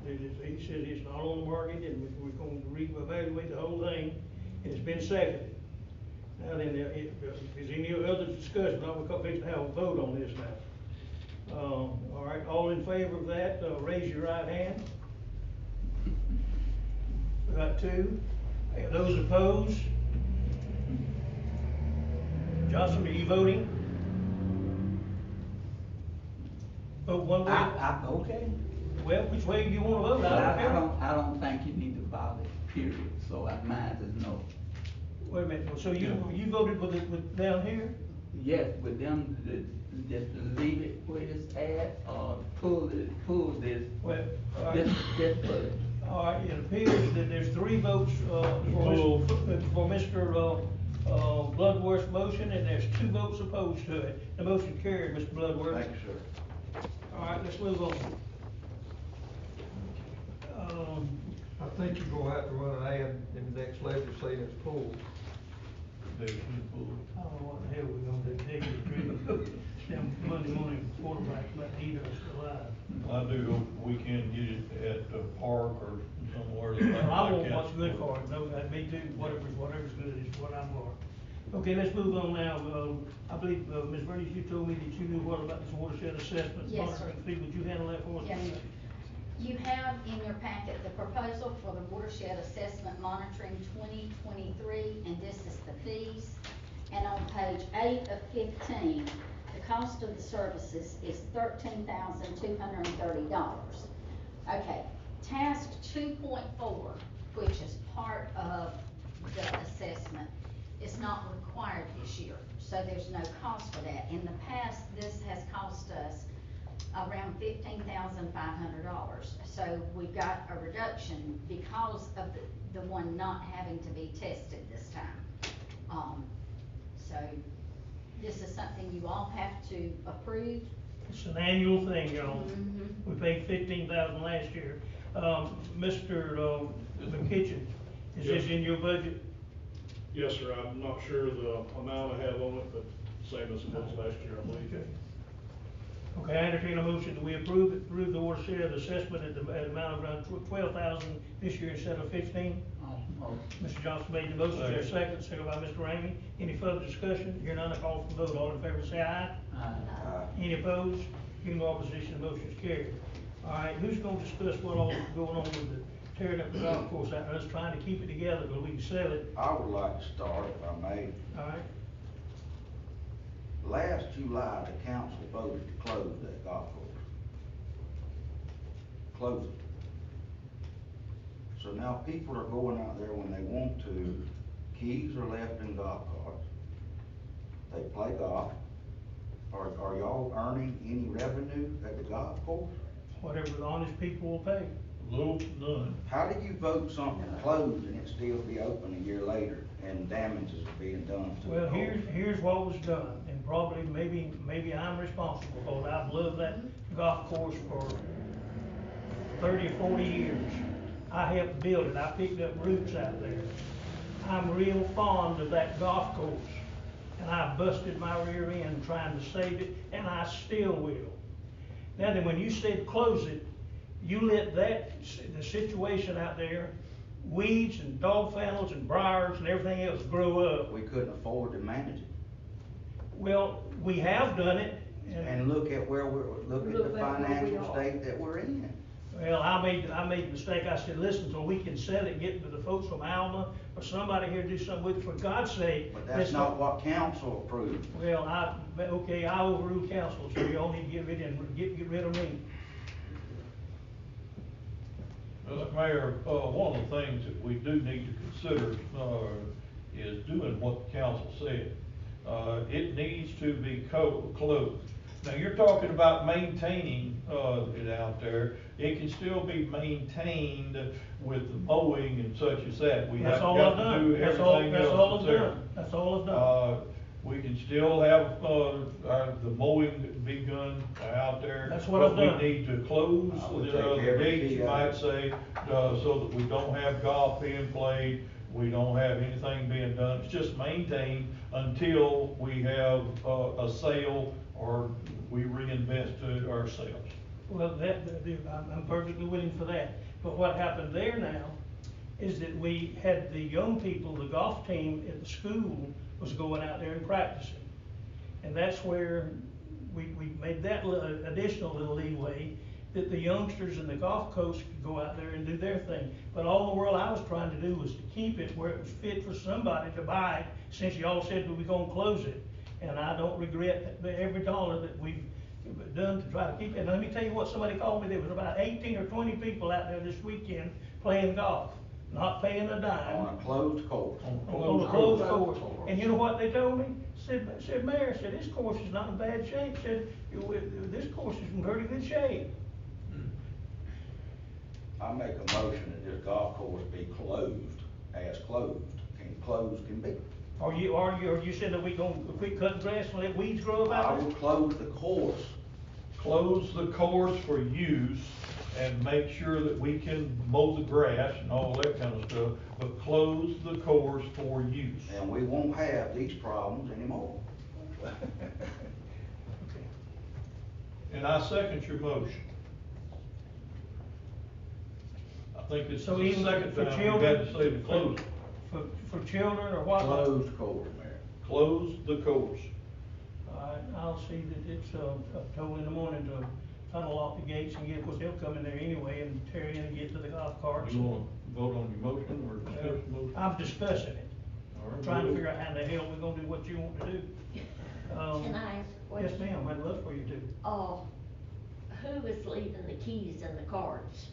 He said it's not on the market, and we're going to reevaluate the whole thing, and it's been seconded. Now then, if there's any other discussion, I'm going to have a vote on this now. All right, all in favor of that, raise your right hand. We got 2. Those opposed? Johnson, are you voting? Vote one way? Okay. Well, which way do you wanna vote? But I don't care. I don't think you need to violate, period, so mine is no. Wait a minute, so you voted with down here? Yes, with them, just leave it where it's at, or pull this, Well, all right. just put it. All right, it appears that there's 3 votes, for Mr. Bloodworth's motion, and there's 2 votes opposed to it. The motion carried, Mr. Bloodworth. Thank you, sir. All right, let's move on. I think you're gonna have to run an ad in the next legislature saying it's pulled. I don't know what the hell we're gonna do, dig the tree, them Monday morning quarterbacks might eat us alive. I do hope we can get it at the park or somewhere. Well, I want what's good for it, no, that me too, whatever's good is what I'm for. Okay, let's move on now, I believe, Ms. Bernice, you told me that you knew what about this watershed assessment. Yes, sir. monitoring fee. Would you handle that for us? Yes, please? sir. You have in your packet the proposal for the watershed assessment monitoring 2023, and this is the fees. And on page 8 of 15, the cost of the services is $13,230. Okay, task 2.4, which is part of the assessment, is not required this year, so there's no cost for that. In the past, this has cost us around $15,500. So we got a reduction because of the one not having to be tested this time. So this is something you all have to approve. It's an annual thing, y'all. Mhm. We paid $15,000 last year. Mr. McKitchen, is this in your budget? Yes, sir, I'm not sure the amount I have on it, but same as it was last year, I believe. Okay, I entertain a motion that we approve the watershed assessment at the amount of around $12,000 this year instead of 15. Mr. Johnson made the motion, is there a second? Second by Mr. Ramey. Any further discussion? Hearing none, I call for the vote. All in favor say aye. Aye. Any opposed? Hearing no opposition, the motion is carried. All right, who's gonna discuss what all is going on with the tearing up the golf course out there? Us trying to keep it together, but we can sell it. I would like to start, if I may. All right, Last July, the council voted to close that golf course. Close it. So now people are going out there when they want to, keys are left in golf carts. They play golf. Are y'all earning any revenue at the golf course? whatever the honest people will pay. Little to none. How do you vote something closed and it still be open a year later and damages are being done to the Well, course? here's what was done, and probably, maybe I'm responsible for it. I've loved that golf course for 30 or 40 years. I helped build it, I picked up roots out there. I'm real fond of that golf course, and I busted my rear end trying to save it, and I still will. Now then, when you said close it, you let the situation out there, weeds and dog fennels and briars and everything else grow up. We couldn't afford to manage it. Well, we have done it. And look at where look at the financial state that we're in. Well, I made the mistake. I said, listen, so we can sell it, get to the folks from Alma or somebody here to do something with it, for God's sake. But that's not what council approved. Well, I overruled council, so y'all need to get rid of me. Mr. Mayor, one of the things that we do need to consider, is doing what the council said. It needs to be closed. Now, you're talking about maintaining, it out there. It can still be maintained with the mowing and such as that. We That's haven't all got I've to done. do That's everything all else I've that's there. done. That's all I've done. We can still have, the mowing begun out there. That's what I've done. But we need to close I would take the every gates, you fee out. might say, so that we don't have golf being played, we don't have anything being done. It's just maintained until we have, a sale or we reinvest it ourselves. Well, I'm perfectly willing for that. But what happened there now is that we had the young people, the golf team at the school was going out there and practicing. And that's where we made that additional little leeway that the youngsters and the golf coach could go out there and do their thing. But all the world I was trying to do was to keep it where it was fit for somebody to buy it, since y'all said we were gonna close it. and I don't regret every dollar that we've done to try to keep it. And let me tell you what, somebody called me, there was about 18 or 20 people out there this weekend playing golf, not paying a dime. On a closed course. On a closed course. And you know what they told me? Said, Mayor, said, this course is not in bad shape. Said, this course is in pretty good shape. I make a motion that this golf course be closed, as closed can be. Or you said that we gonna quit cutting grass and let weeds grow I out will there? close the course. Close the course for use and make sure that we can mow the grass and all that kind of stuff, but close the course for use. And we won't have these problems anymore. And I second your motion. I think it's So the even second for time we've children? had to say to close. For children or what? Closed course, Mayor. Close the course. All right, I'll see that it's, told in the morning to unlock the gates and get, of course, they'll come in there anyway and tear in and get to the golf carts. You wanna vote on your motion or discuss the motion? I'm discussing it, All right, trying to we'll- figure out how the hell we're gonna do what you want to do. Can I ask a question? Yes, ma'am, I'd love for you to. Who is leaving the keys in the carts?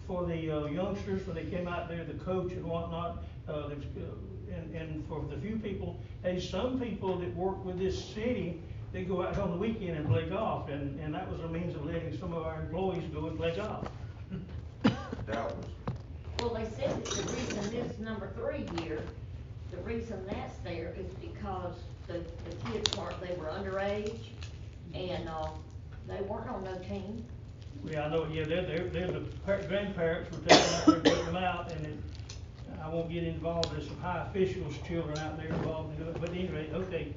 For the youngsters, when they came out there, the coach and whatnot, and for the few people, there's some people that work with this city, they go out on the weekend and play golf, and that was a means of letting some of our employees go and play golf. That was, Well, they said that the reason this number 3 here, the reason that's there is because the kids they were underage, and, they weren't on no team. Yeah, I know, yeah, they're the grandparents were taking out there, putting them out, and I won't get involved, there's some high officials' children out there involved in it, but anyway, okay.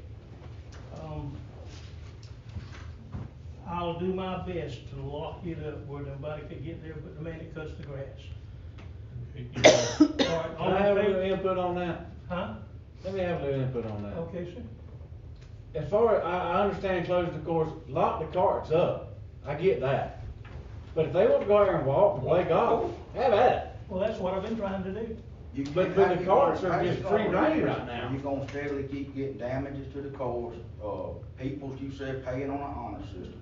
I'll do my best to lock it up where nobody can get there but the man that cuts the grass. All right, all Can I have a in little favor? input on that? Huh? Let me have a little input on that. Okay, sir. As far as, I understand closing the course, lock the carts up, I get that. But if they want to go out there and walk and play golf, have at it. Well, that's what I've been trying to do. But the carts are just free reign right now. You're gonna steadily keep getting damages to the course, people, you said, paying on an honor system.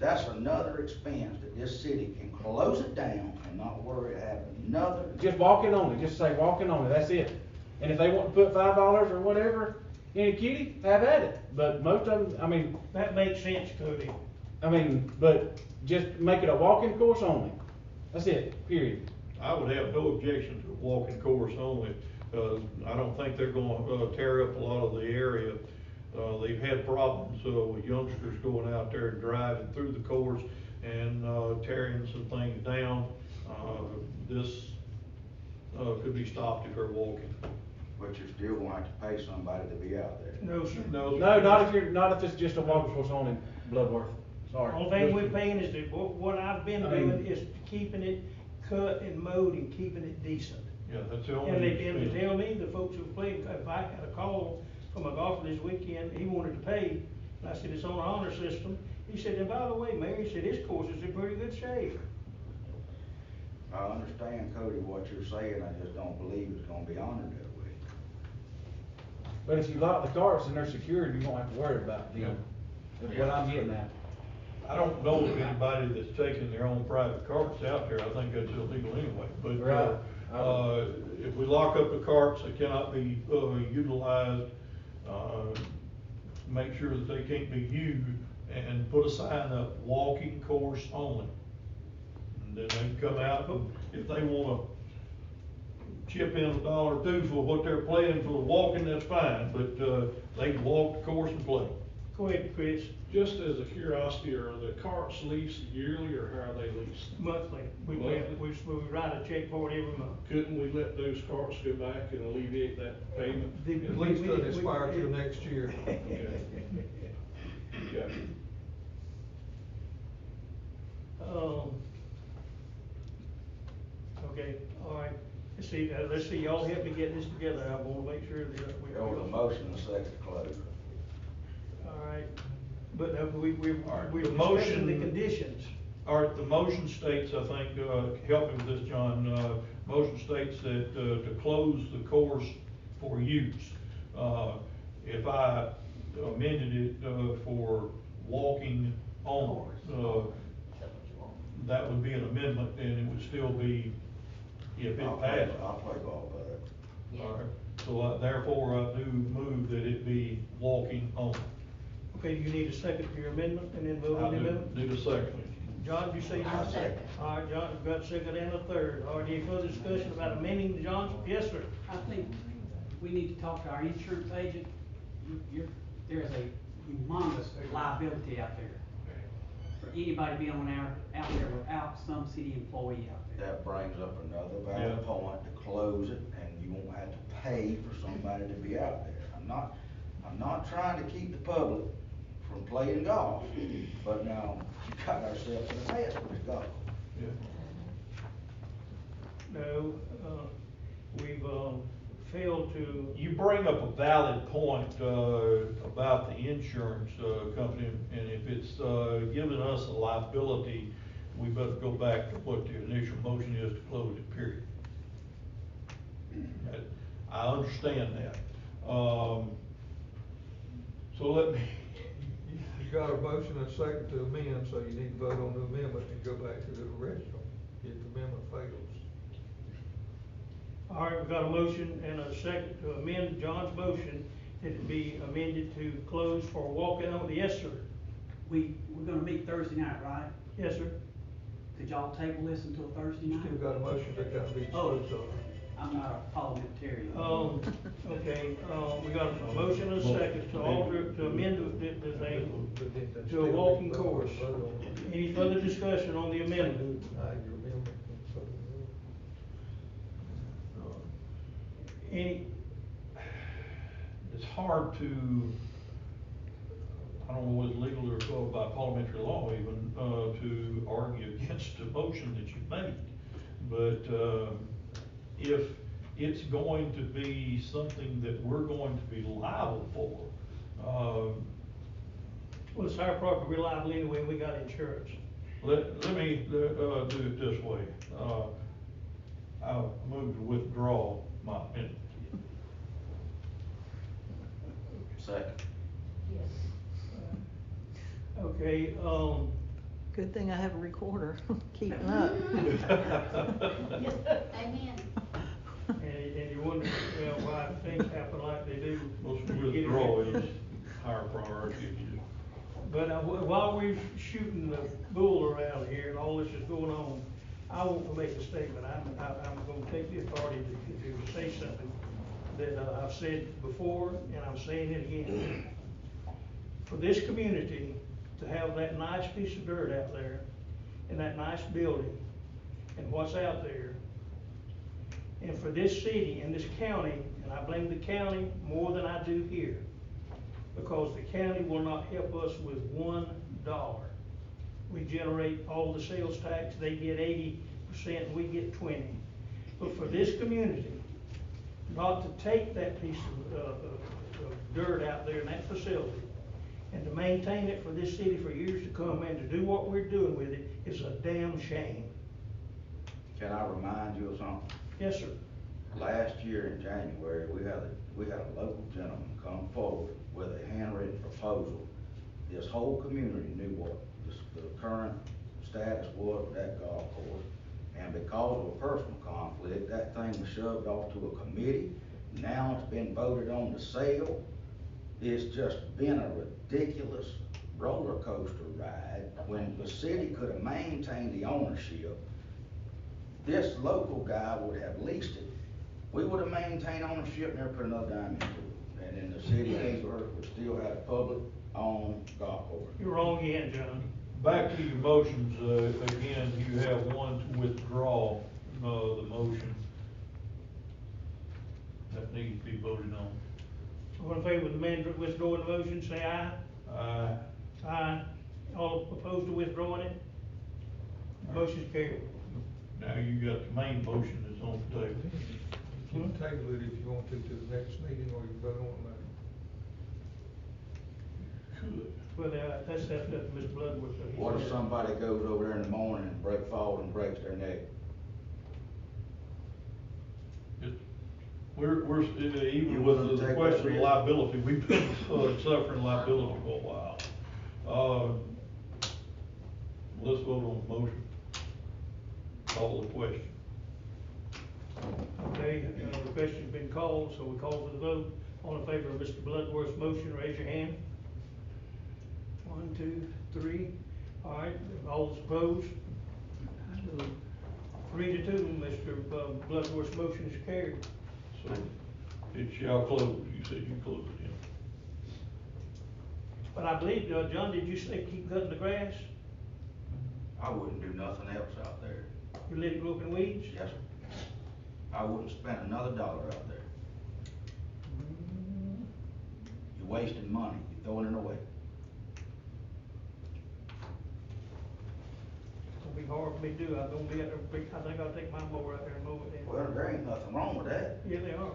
That's another expense that this city can close it down and not worry having another. Just walking only, just say walking only, that's it. And if they want to put $5 or whatever in a kitty, have at it. But most of them, I mean, That makes sense, Cody. but just make it a walking course only. That's it, period. I would have no objection to a walking course only. I don't think they're gonna tear up a lot of the area. They've had problems with youngsters going out there and driving through the course and tearing some things down. This could be stopped if they're walking. But you're still gonna have to pay somebody to be out there. No, sir. No, No, not if it's just a walking course only, Bloodworth, sorry. Only thing we're paying is that, what I've been I mean- doing is keeping it cut and mowed and keeping it decent. Yeah, that's the only. And they expense. tell me, the folks who played, if I got a call from a golfer this weekend, he wanted to pay, and I said, it's on an honor system. He said, and by the way, Mayor, he said, his course is in pretty good shape. I understand, Cody, what you're saying, I just don't believe it's gonna be honored that way. But if you lock the carts and they're secured, you won't have to worry about them. That's what I'm getting at. I don't know of anybody that's taking their own private carts out there. I think that's illegal anyway. But, Right. if we lock up the carts, they cannot be, utilized, make sure that they can't be used, and put a sign up, walking course only. And then they can come out, and if they wanna chip in $1 or $2 for what they're playing for the walking, that's fine, but, they can walk the course and play. Go ahead, Chris. Just as a curiosity, are the carts leased yearly or how are they leased? Monthly. We write a check for it every month. Couldn't we let those carts go back and alleviate that payment? At least doesn't expire till next year. Okay. Okay. Okay, all right. Let's see, y'all help me get this together. I wanna make sure that we. There was a motion, a second to close. All right, but we're The discussing motion- the conditions. All right, the motion states, I think, help me with this, John, motion states that, to close the course for use. If I amended it, for walking on, that would be an amendment, and it would still be, if it passed. I'll play ball by that. All right, so therefore I do move that it be walking on. Okay, you need a second to your amendment, and then vote I on the do amendment? need a second. John, you say you I'll second. All right, John, you've got a second and a third. All right, any further discussion about amending John's? Yes, sir. I think we need to talk to our insurance agent. There's a humongous liability out there for anybody being out there without some city employee out there. That brings up another valid Yeah. point to close it, and you won't have to pay for somebody to be out there. I'm not trying to keep the public from playing golf, but now we got ourselves in a mess with this golf. Yeah. No, we've, failed to. You bring up a valid point, about the insurance, company, and if it's, giving us a liability, we better go back to what the initial motion is to close it, period. I understand that. So let me. You got a motion and a second to amend, so you need to vote on the amendment and go back to the original, if the amendment fails. All right, we've got a motion and a second to amend John's motion, that it be amended to close for walking on. Yes, sir. We're gonna meet Thursday night, right? Yes, sir. Could y'all table this until Thursday You night? still got a motion that got to be Oh, disposed of. I'm not a parliamentarian. Okay, we got a motion and a second to alter, to amend the thing to a walking course. Any further discussion on the amendment? Any, It's hard to, I don't know what's legal or by parliamentary law even, to argue against the motion that you made. But, if it's going to be something that we're going to be liable for, well, it's our property, we're liable anyway, we got insurance. let me, do it this way. I move to withdraw my amendment. Second. Yes. Okay, Good thing I have a recorder, keeping up. Amen. and you wonder, why things happen like they do. Most withdrawal is higher priority. But while we're shooting the bull around here and all this is going on, I want to make a statement. I'm gonna take the authority to say something that I've said before, and I'm saying it again. For this community to have that nice piece of dirt out there, and that nice building, and what's out there, and for this city and this county, and I blame the county more than I do here, because the county will not help us with $1. We generate all the sales tax, they get 80%, we get 20%. But for this community, not to take that piece of dirt out there in that facility, and to maintain it for this city for years to come, and to do what we're doing with it, is a damn shame. Can I remind you of something? Yes, sir. Last year in January, we had a local gentleman come forward with a handwritten proposal. This whole community knew what the current status was of that golf course. And because of a personal conflict, that thing was shoved off to a committee. Now it's been voted on to sale. It's just been a ridiculous roller coaster ride when the city could have maintained the ownership. This local guy would have leased it. We would have maintained ownership and never put another dime into it. And then the city of Hazelhurst would still have a public-owned golf course. You're wrong again, John. Back to your motions, again, you have one to withdraw, the motion. That needs to be voted on. All in favor of the man withdrawing the motion, say aye. Aye. Aye. All opposed to withdrawing it? Motion's carried. Now you got the main motion that's on the table. You can table it if you want to the next meeting, or you can vote on it later. Could. Well, that's up to Mr. Bloodworth. What if somebody goes over there in the morning and falls and breaks their neck? even You with willing to the take question that of risk? liability, we've been suffering liability for a while. Let's vote on the motion. Call the question. Okay, the question's been called, so we call for the vote. All in favor of Mr. Bloodworth's motion, raise your hand. 1, 2, 3. All right, all those opposed? 3 to 2, Mr. Bloodworth's motion is carried. So it shall close. You said you closed it, yeah. But I believe, John, did you say keep cutting the grass? I wouldn't do nothing else out there. You let it grow up in weeds? Yes, sir. I wouldn't spend another dollar out there. You're wasting money, you're throwing it away. It's gonna be hard for me to do. I'm gonna be out there, I think I'll take my mower out there and mow it then. Well, there ain't nothing wrong with that. Yeah, they are.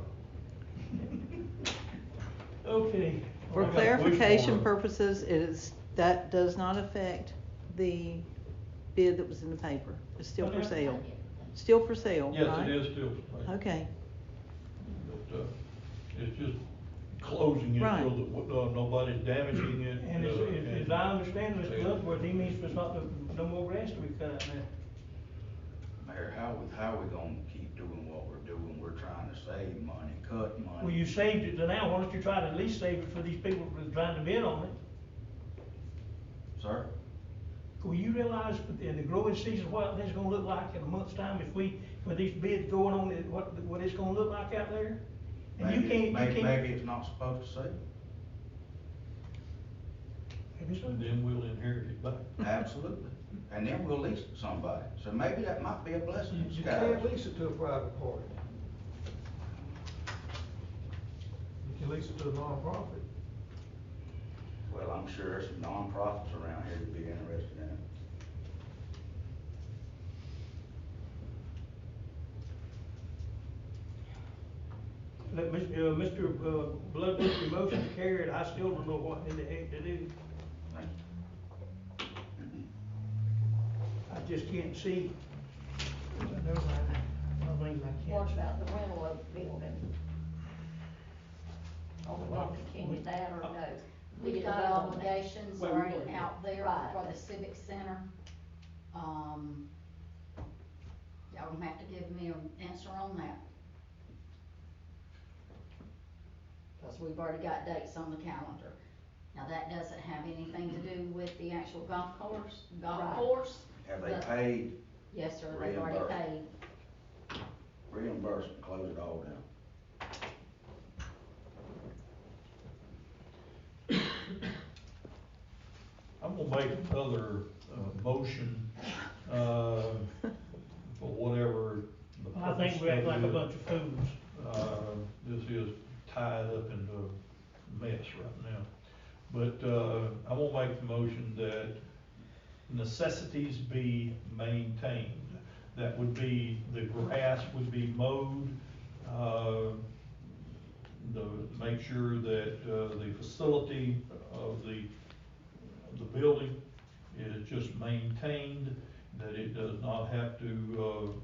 Okay. For I got a clarification question. purposes, that does not affect the bid that was in the paper. It's still for sale. Still for sale, Yes, right? it is still. Okay, But, it's just closing it so Right. that, nobody's damaging it. And as I understand, Mr. and- Bloodworth, he means there's not, no more grass to be cut out there. Mayor, how we gonna keep doing what we're doing? We're trying to save money, cut money. Well, you saved it to now, why don't you try to at least save it for these people that are trying to bid on it? Sir? Well, you realize in the growing season, what it's gonna look like in a month's time if with these bids going on, what it's gonna look like out there? And you can't. Maybe it's not supposed to say. Maybe so. And then we'll inherit it back. Absolutely. And then we'll lease it to somebody. So maybe that might be a blessing in You disguise. can't lease it to a private party. You can lease it to a nonprofit. Well, I'm sure there's some nonprofits around here that'd be interested in it. Mr. Bloodworth, your motion carried, I still don't know what in the heck to do. Thank you. I just can't see. Never mind, I think I What can't. about the rental of the building? Are we gonna continue that or no? We've got obligations Well, already we- out there Right. for the civic center. Y'all gonna have to give me an answer on that. Cause we've already got dates on the calendar. Now, that doesn't have anything to do with the actual golf course, Have they but- paid, Yes, sir, they've already paid. reimburse and close it all down? I'm gonna make another, motion, for whatever the I think we act like a bunch of fools. This is tied up into a mess right now. But, I will make the motion that necessities be maintained. That would be, the grass would be mowed, make sure that, the facility of the building is just maintained, that it does not have to,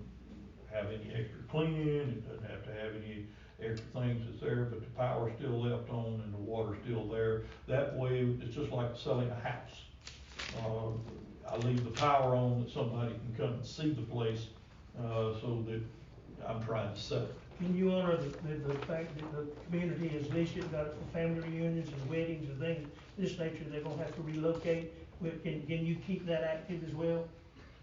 have any extra cleaning, it doesn't have to have any extra things that's there, but the power's still left on and the water's still there. That way, it's just like selling a house. I leave the power on that somebody can come and see the place, so that I'm trying to sell it. Can you honor the fact that the community has leased it, got it for family reunions and weddings and things of this nature, they're gonna have to relocate? Can you keep that active as well,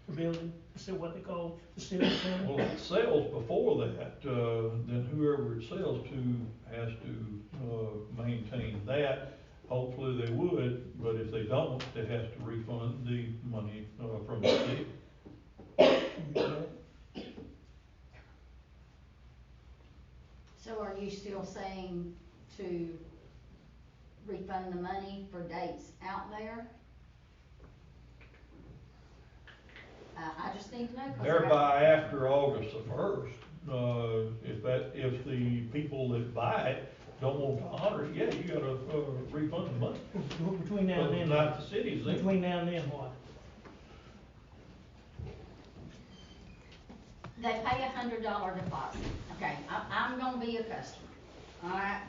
the building, so what they call the civic center? Well, if it sells before that, then whoever it sells to has to, maintain that. Hopefully they would, but if they don't, they have to refund the money, from the city. So are you still saying to refund the money for dates out there? I just need to know. 'Cause Thereby after August the first, if the people that buy it don't want to honor it, yeah, you gotta, refund the money. Between now and But then. not the cities, then. Between now and then, what? They pay $100 deposit, okay, I'm gonna gonna be a customer, alright?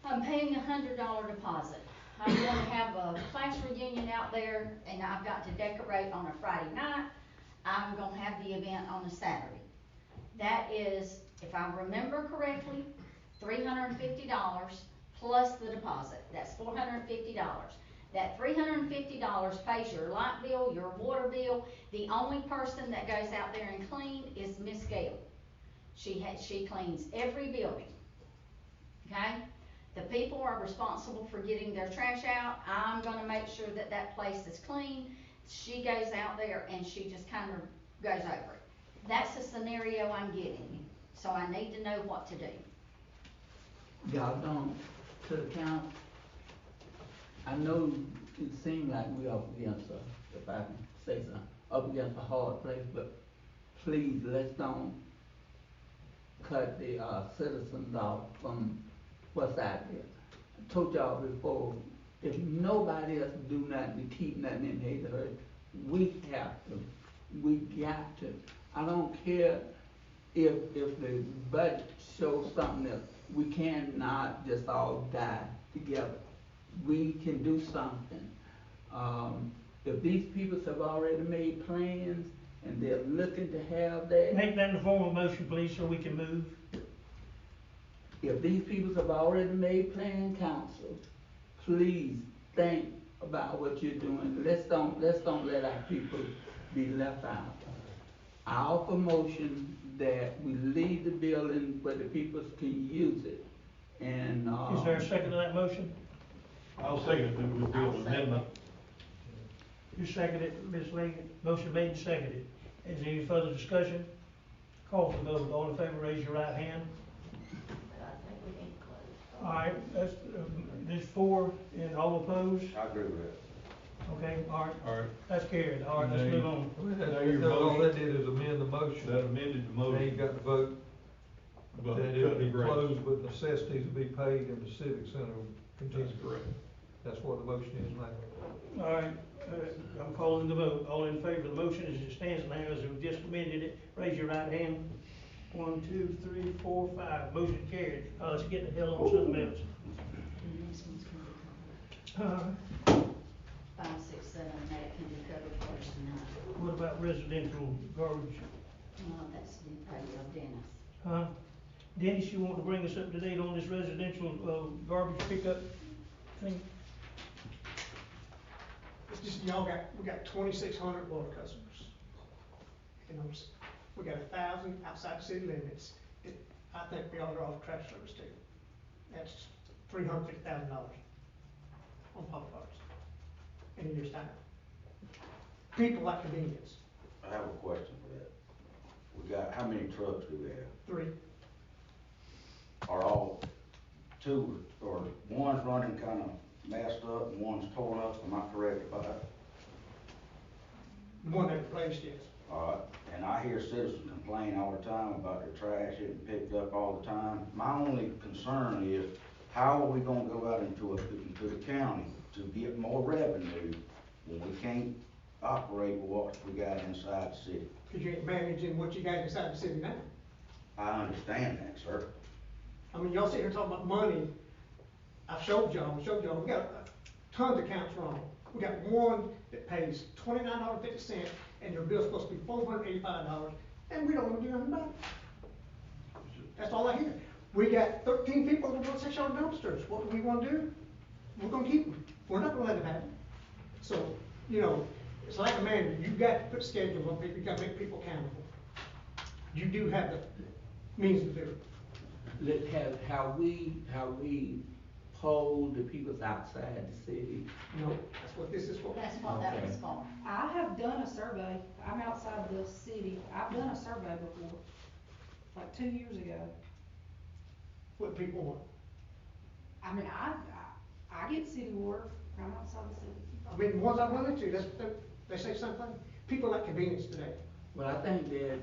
I'm paying $100 deposit. I'm gonna have a class reunion out there, and I've got to decorate on a Friday night. I'm gonna have the event on a Saturday. That is, if I remember correctly, $350 plus the deposit. That's $450. That $350 pays your light bill, your water bill. The only person that goes out there and clean is Miss Gail. She cleans every building, okay? The people are responsible for getting their trash out. I'm gonna make sure that that place is clean. She goes out there and she just kind of goes over it. That's the scenario I'm giving you, so I need to know what to do. Y'all don't, to the count, I know it seems like we up against a, if I can say something, up against a hard place, but please, let's don't cut the, citizens off from what's out there. I told y'all before, if nobody else do nothing to keep nothing in Hazelhurst, we have to, we got to. I don't care if the budget shows something else, we cannot just all die together. We can do something. If these people have already made plans and they're looking to have that. Make that in the form of motion, please, so we can move. If these people have already made plan, council, please think about what you're doing. Let's don't let our people be left out. I offer motion that we leave the building where the people can use it. And, Is there a second to that motion? I'll second that we do an amendment. You seconded it, Ms. Leggett. Motion made and seconded. Is there any further discussion? Call for the vote. All in favor, raise your right hand. But I think we need to close. All right, that's, there's 4 and all opposed. I agree with that. Okay, all right. All right. That's carried. All right, let's Now move you- on. Now your Because all motion- that did is amend the motion. That amended the motion. Now you got to vote But that it be cut the grass. closed with necessities to be paid in the civic center continue. That's correct. That's what the motion is now. All right, I'm calling the vote. All in favor of the motion as it stands now, as we just amended it, raise your right hand. 1, 2, 3, 4, 5. Motion carried. Let's get the hell on something else. And this one's gonna be covered. 5, 6, 7, that can be covered first tonight. What about residential garbage? That's the radio Dennis. Huh? Dennis, you want to bring us up to date on this residential, garbage pickup thing? It's just, we got 2,600 water customers. You know, we got 1,000 outside the city limits. I think we ought to offer trash service too. That's $350,000 on public works in a year's time. People like convenience. I have a question for that. We got, how many trucks do we have? 3. Are all 2, or one's running kinda messed up and one's torn up, am I correct about that? The one that replaced, yes. Alright, and I hear citizens complain all the time about their trash getting picked up all the time. My only concern is, how are we gonna go out into the county to get more revenue when we can't operate with what we got inside the city? Because you ain't managing what you got inside the city now. I understand that, sir. I mean, y'all sit here talking about money. I've showed y'all, we got tons of accounts wrong. We got one that pays $29.50 and their bill's supposed to be $485 and we don't wanna do nothing about it. That's all I hear. We got 13 people that want 6 yard dumpsters. What do we wanna do? We're gonna keep them. We're not gonna let them have them. So, you know, it's like a man, you've got to put schedules on people, you gotta make people accountable. You do have the means to do it. Let's have, how we poll the people outside the city. No, that's what this is for. That's what that was Okay. for. I have done a survey, I'm outside the city, I've done a survey before, like 2 years ago. What people want. I mean, I get city water, I'm outside the city. I mean, the ones I run into, they say something. People like convenience today. Well, I think that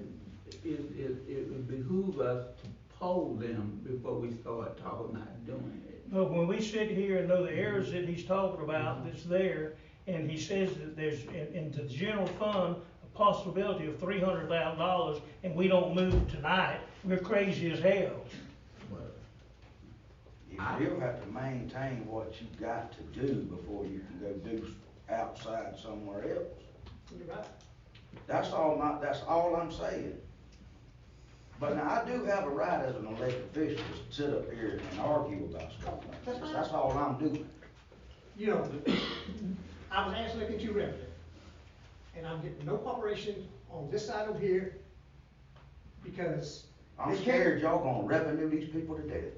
it would behoove us to poll them before we start talking about doing it. But when we sit here and know the errors that he's talking about that's there, and he says that there's, into the general fund, a possibility of $300,000, and we don't move tonight, we're crazy as hell. You still have to maintain what you got to do before you can go do outside somewhere else. You're right. That's all I'm saying. But now, I do have a right as an elected official to sit up here and argue about stuff like this. That's all I'm doing. You know, I was asked to look into revenue, and I'm getting no cooperation on this side over here, because. I'm they can't- scared y'all gonna revenue these people to death.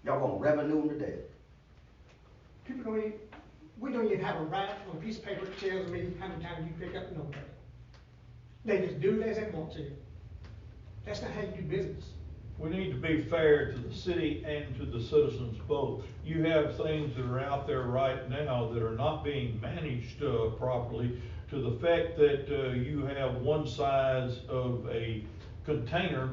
Y'all gonna revenue them to death. People don't even, we don't even have a right on a piece of paper that tells me how many times you pick up no pay. They just do it as they want to. That's not how you do business. We need to be fair to the city and to the citizens both. You have things that are out there right now that are not being managed properly, to the fact that you have one size of a container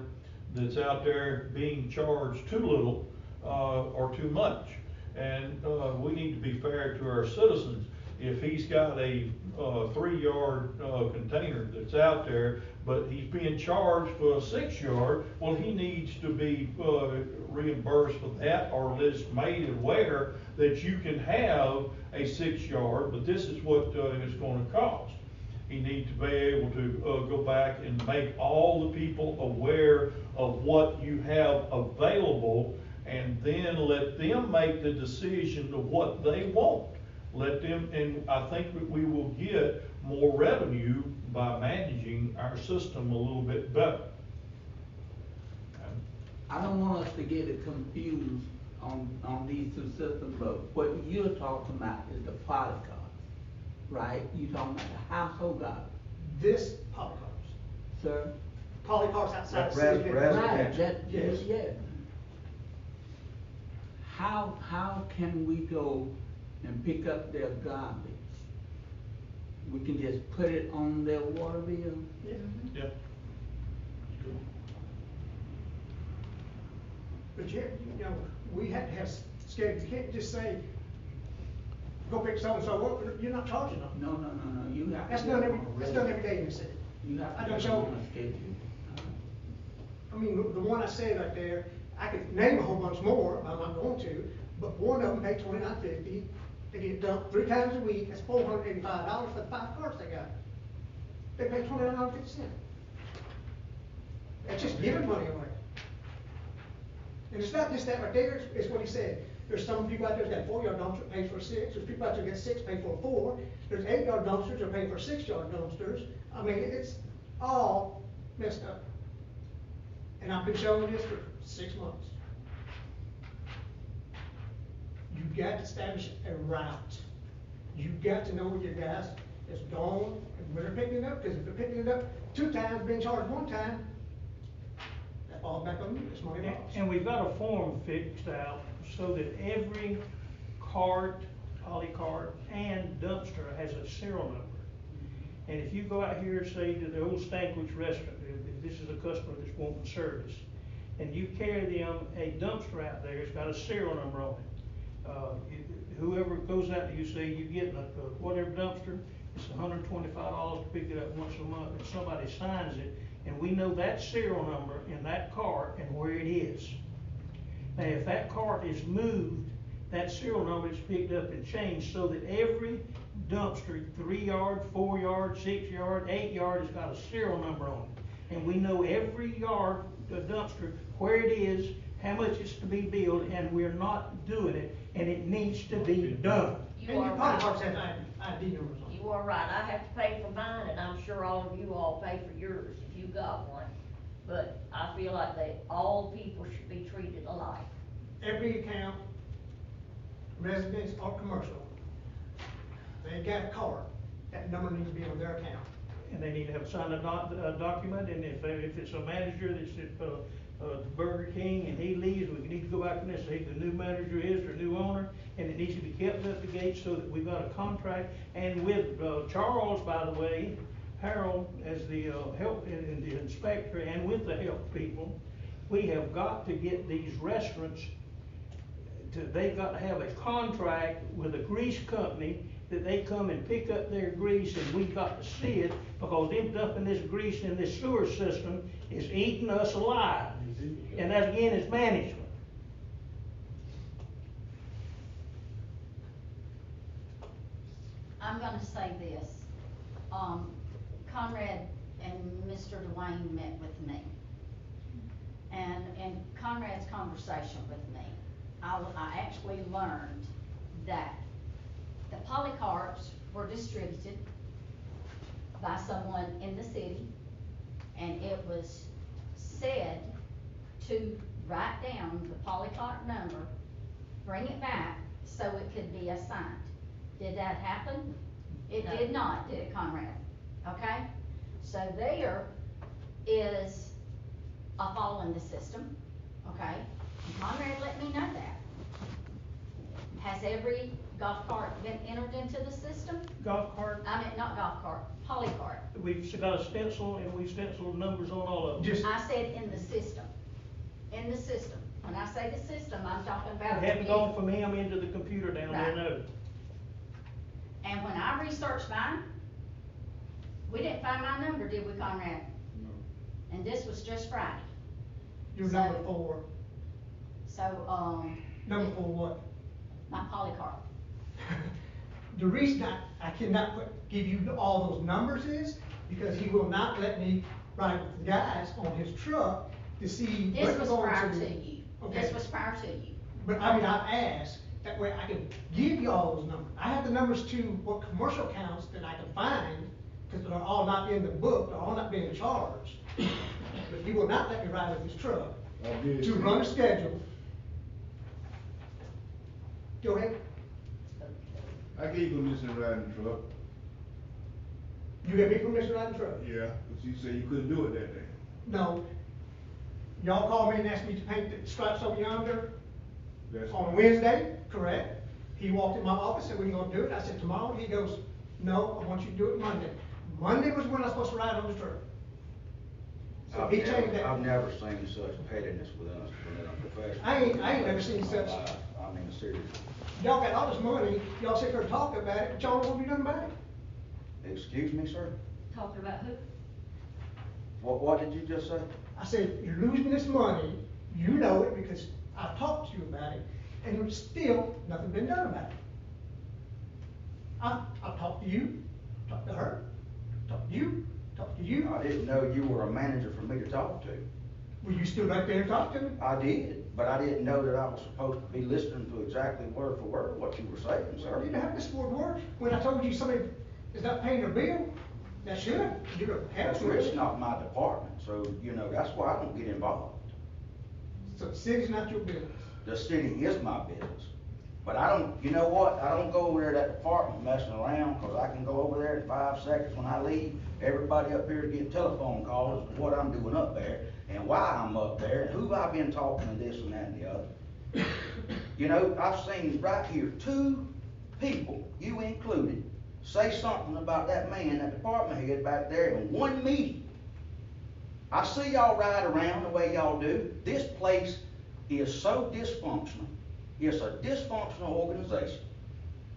that's out there being charged too little or too much. And we need to be fair to our citizens. If he's got a 3-yard container that's out there, but he's being charged for a 6-yard, well, he needs to be reimbursed for that, or it's made aware that you can have a 6-yard, but this is what it's gonna cost. He needs to be able to go back and make all the people aware of what you have available, and then let them make the decision of what they want. Let them, and I think that we will get more revenue by managing our system a little bit better. I don't want us to get it confused on these two systems, but what you're talking about is the poly cars, right? You talking about the household cars, This poly cars, sir? poly cars outside the Res- city. Right, that, Yes. yeah. How can we go and pick up their garbage? We can just put it on their water bill? Yeah. Yep. But you know, we have to have schedule, you can't just say, go pick so-and-so up, you're not charging them. No, you have to. That's get done it every, on a that's done regular- every day in the city. You have I to done get it on showed, a schedule. I mean, the one I said right there, I could name a whole bunch more, I'm not going to, but one of them paid $29.50. They get it dumped 3 times a week, that's $485 for the 5 cars they got. They pay $29.50. That's just giving money away. And it's not just that right there, it's what he said. There's some people out there that's got 4-yard dumpster that pays for 6, there's people out there that get 6, pay for 4, there's 8-yard dumpsters that pay for 6-yard dumpsters. I mean, it's all messed up. And I've been showing this for 6 months. You've got to establish a route. You've got to know where your gas is going and when they're picking it up, because if they're picking it up 2 times, being charged 1 time, that falls back on you, it's money lost. And we've got a form fixed out so that every cart, poly cart, and dumpster has a serial number. And if you go out here, say to the old Stankwich restaurant, if this is a customer that's wanting service, and you carry them a dumpster out there, it's got a serial number on it. Whoever goes out and you say you're getting a whatever dumpster, it's $125 to pick it up once a month, and somebody signs it, and we know that serial number in that cart and where it is. Now, if that cart is moved, that serial number is picked up and changed so that every dumpster, 3-yard, 4-yard, 6-yard, 8-yard, has got a serial number on it. And we know every yard, the dumpster, where it is, how much it's to be billed, and we're not doing it, and it needs to be done. You And are your poly right. carts have ID numbers on them. You are right, I have to pay for mine, and I'm sure all of you all pay for yours if you got one. But I feel like all people should be treated alike. Every account, residence or commercial, they got a card, that number needs to be on their account. And they need to have signed a document, and if it's a manager that's at Burger King and he leaves, we need to go back and say who the new manager is or new owner, and it needs to be kept up to date so that we've got a contract. And with Charles, by the way, Harold as the health and the inspector, and with the health people, we have got to get these restaurants they've got to have a contract with a grease company, that they come and pick up their grease and we've got to see it, because them dumping this grease in this sewer system is eating us alive. And that again is management. I'm gonna say this, Conrad and Mr. Dwayne met with me. And in Conrad's conversation with me, I actually learned that the polycarts were distributed by someone in the city, and it was said to write down the polycart number, bring it back so it could be assigned. Did that happen? It No. did not, did it, Conrad? Okay? So there is a flaw in the system, okay? And Conrad let me know that. Has every golf cart been entered into the system? Golf cart, I mean, not golf cart, polycart. we've got a stencil and we've stenciled numbers on all of them. I said in the system. In the system. When I say the system, I'm talking about. It hadn't gone from him into the computer down there, Right. no. And when I researched mine, we didn't find my number, did we, Conrad? No. And this was just Friday. Your So- number four, So, number four what? my polycarp. The reason I cannot give you all those numbers is because he will not let me ride with the guys on his truck to see. This what was we're going prior to. to you. Okay. This was prior to you. But I mean, I've asked, that way I can give you all those numbers. I have the numbers to what commercial accounts that I can find, because they're all not in the book, they're all not being charged. But he will not let me ride with his truck to run a schedule. Go ahead. I gave you permission to ride in the truck. You gave me permission to ride the truck? Yeah, but you said you couldn't do it that day. No. Y'all called me and asked me to paint the stripes over yonder That's on fine. Wednesday, correct? He walked in my office, said, when you gonna do it? I said, tomorrow. He goes, no, I want you to do it Monday. Monday was when I was supposed to ride on the truck. So he changed that. I've never seen such pettiness within a profession. I ain't never seen such. I mean, seriously. Y'all got all this money, y'all sit there talking about it, but y'all don't want to do nothing about it. Excuse me, sir? Talking about who? What did you just say? I said, you're losing this money, you know it because I've talked to you about it, and there's still nothing been done about it. I've talked to you, talked to her, talked to you, talked to you. I didn't know you were a manager for me to talk to. Were you still right there and talk to me? I did, but I didn't know that I was supposed to be listening to exactly word for word what you were saying, You sir. didn't have this word word. When I told you somebody is not paying their bill, that should, you'd have had That's to. it's not my department, so, that's why I don't get involved. So the city's not your business. The city is my business. But I don't, you know what, I don't go over there to that department messing around, cause I can go over there in 5 seconds when I leave. Everybody up here is getting telephone calls of what I'm doing up there, and why I'm up there, and who I've been talking to this and that and the other. I've seen right here 2 people, you included, say something about that man, that department head back there in one meeting. I see y'all ride around the way y'all do. This place is so dysfunctional. It's a dysfunctional organization.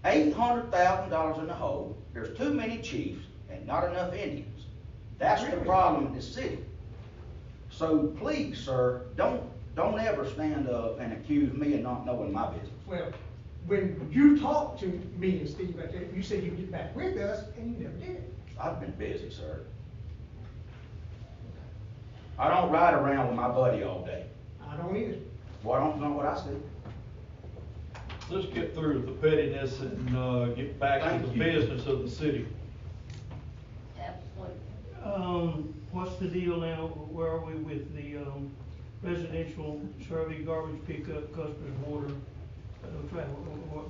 $800,000 in the hole. There's too many chiefs and not enough Indians. That's the problem in this city. So please, sir, don't ever stand up and accuse me of not knowing my business. Well, when you talked to me and Steve right there, you said you'd get back with us, and you never did. I've been busy, sir. I don't ride around with my buddy all day. I don't either. Well, I don't know what I see. Let's get through the pettiness and, get back to Thank the you. business of the city. Absolutely. What's the deal now, where are we with the, residential survey, garbage pickup, customers water?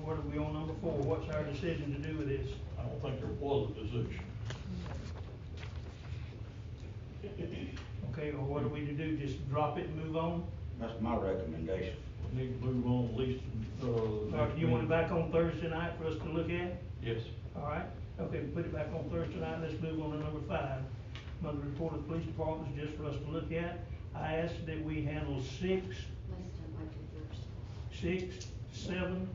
What are we on number 4? What's our decision to do with this? I don't think there was a decision. Okay, or what are we to do, just drop it and move on? That's my recommendation. We need to move on at least, All right, you want it back on Thursday night for us to look at? Yes. All right, okay, put it back on Thursday night, let's move on to number 5. Monthly report of the police department is just for us to look at. I asked that we handle 6, Let's do wait till Thursday. 6, 7,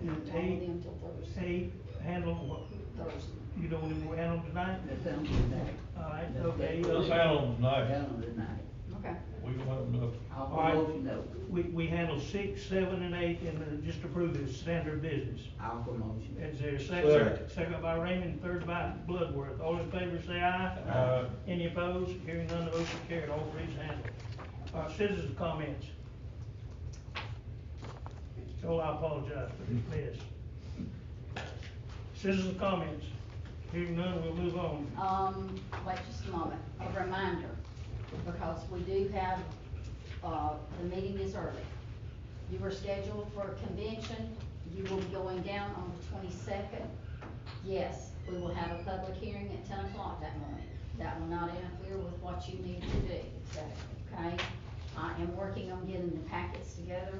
and All of 8, them till Thursday. handle, what, Thursday. you don't want to handle tonight? That's on tonight. All right, That's okay. that- Let's handle them tonight. Handle it tonight. Okay. We don't have enough. I'll All right. motion that, We handle 6, 7, and 8, and just approve it as standard business. I'll motion that. Is there a Second. second? Second by Raymond, third by Bloodworth. All in favor, say aye. Aye. Any opposed? Hearing none, the motion carried. All three is handled. Citizens' comments. Joel, I apologize for this mess. Citizens' comments. Hearing none, we'll move on. Wait just a moment, a reminder, because we do have, the meeting is early. You were scheduled for a convention, you will be going down on the 22nd. Yes, we will have a public hearing at 10 o'clock that morning. That will not interfere with what you need to do, okay? I am working on getting the packets together.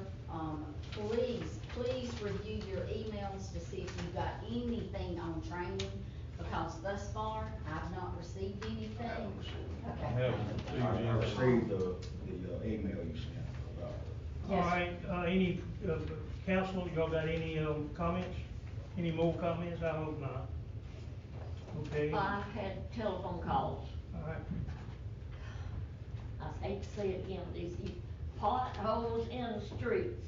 Please review your emails to see if you've got anything on training, because thus far, I've not received anything. I haven't received. I Okay. haven't I received the email you sent about it. All Yes. right, any, council, y'all got any, comments? Any more comments? I hope not. Okay, all I've had telephone calls, right. I hate to say it again, these potholes in the streets.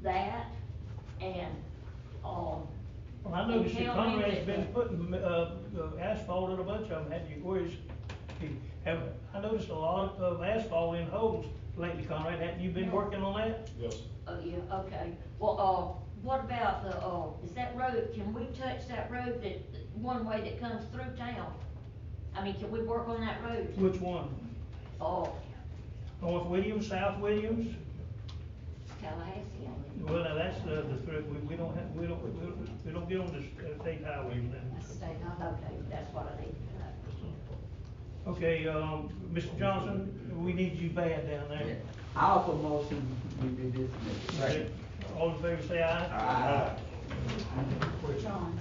That and, Well, I noticed that tell me Conrad's that been the- putting, asphalt in a bunch of them. Have you, I noticed a lot of asphalt in holes lately, Conrad. Haven't you been No. working on that? Yes. oh yeah, okay. Well, what about the, is that road, can we touch that road that, one way that comes through town? I mean, can we work on that road? Which one? Oh, North Williams, South Williams? Tallahassee, ain't it? Well, now that's the threat. We don't have, we don't get on the state highways then. That's state, Okay, that's what I need to know. Okay, Mr. Johnson, we need you bad down there. I'll promotion, we be dismissed. Okay. All in favor, say aye. Aye. John.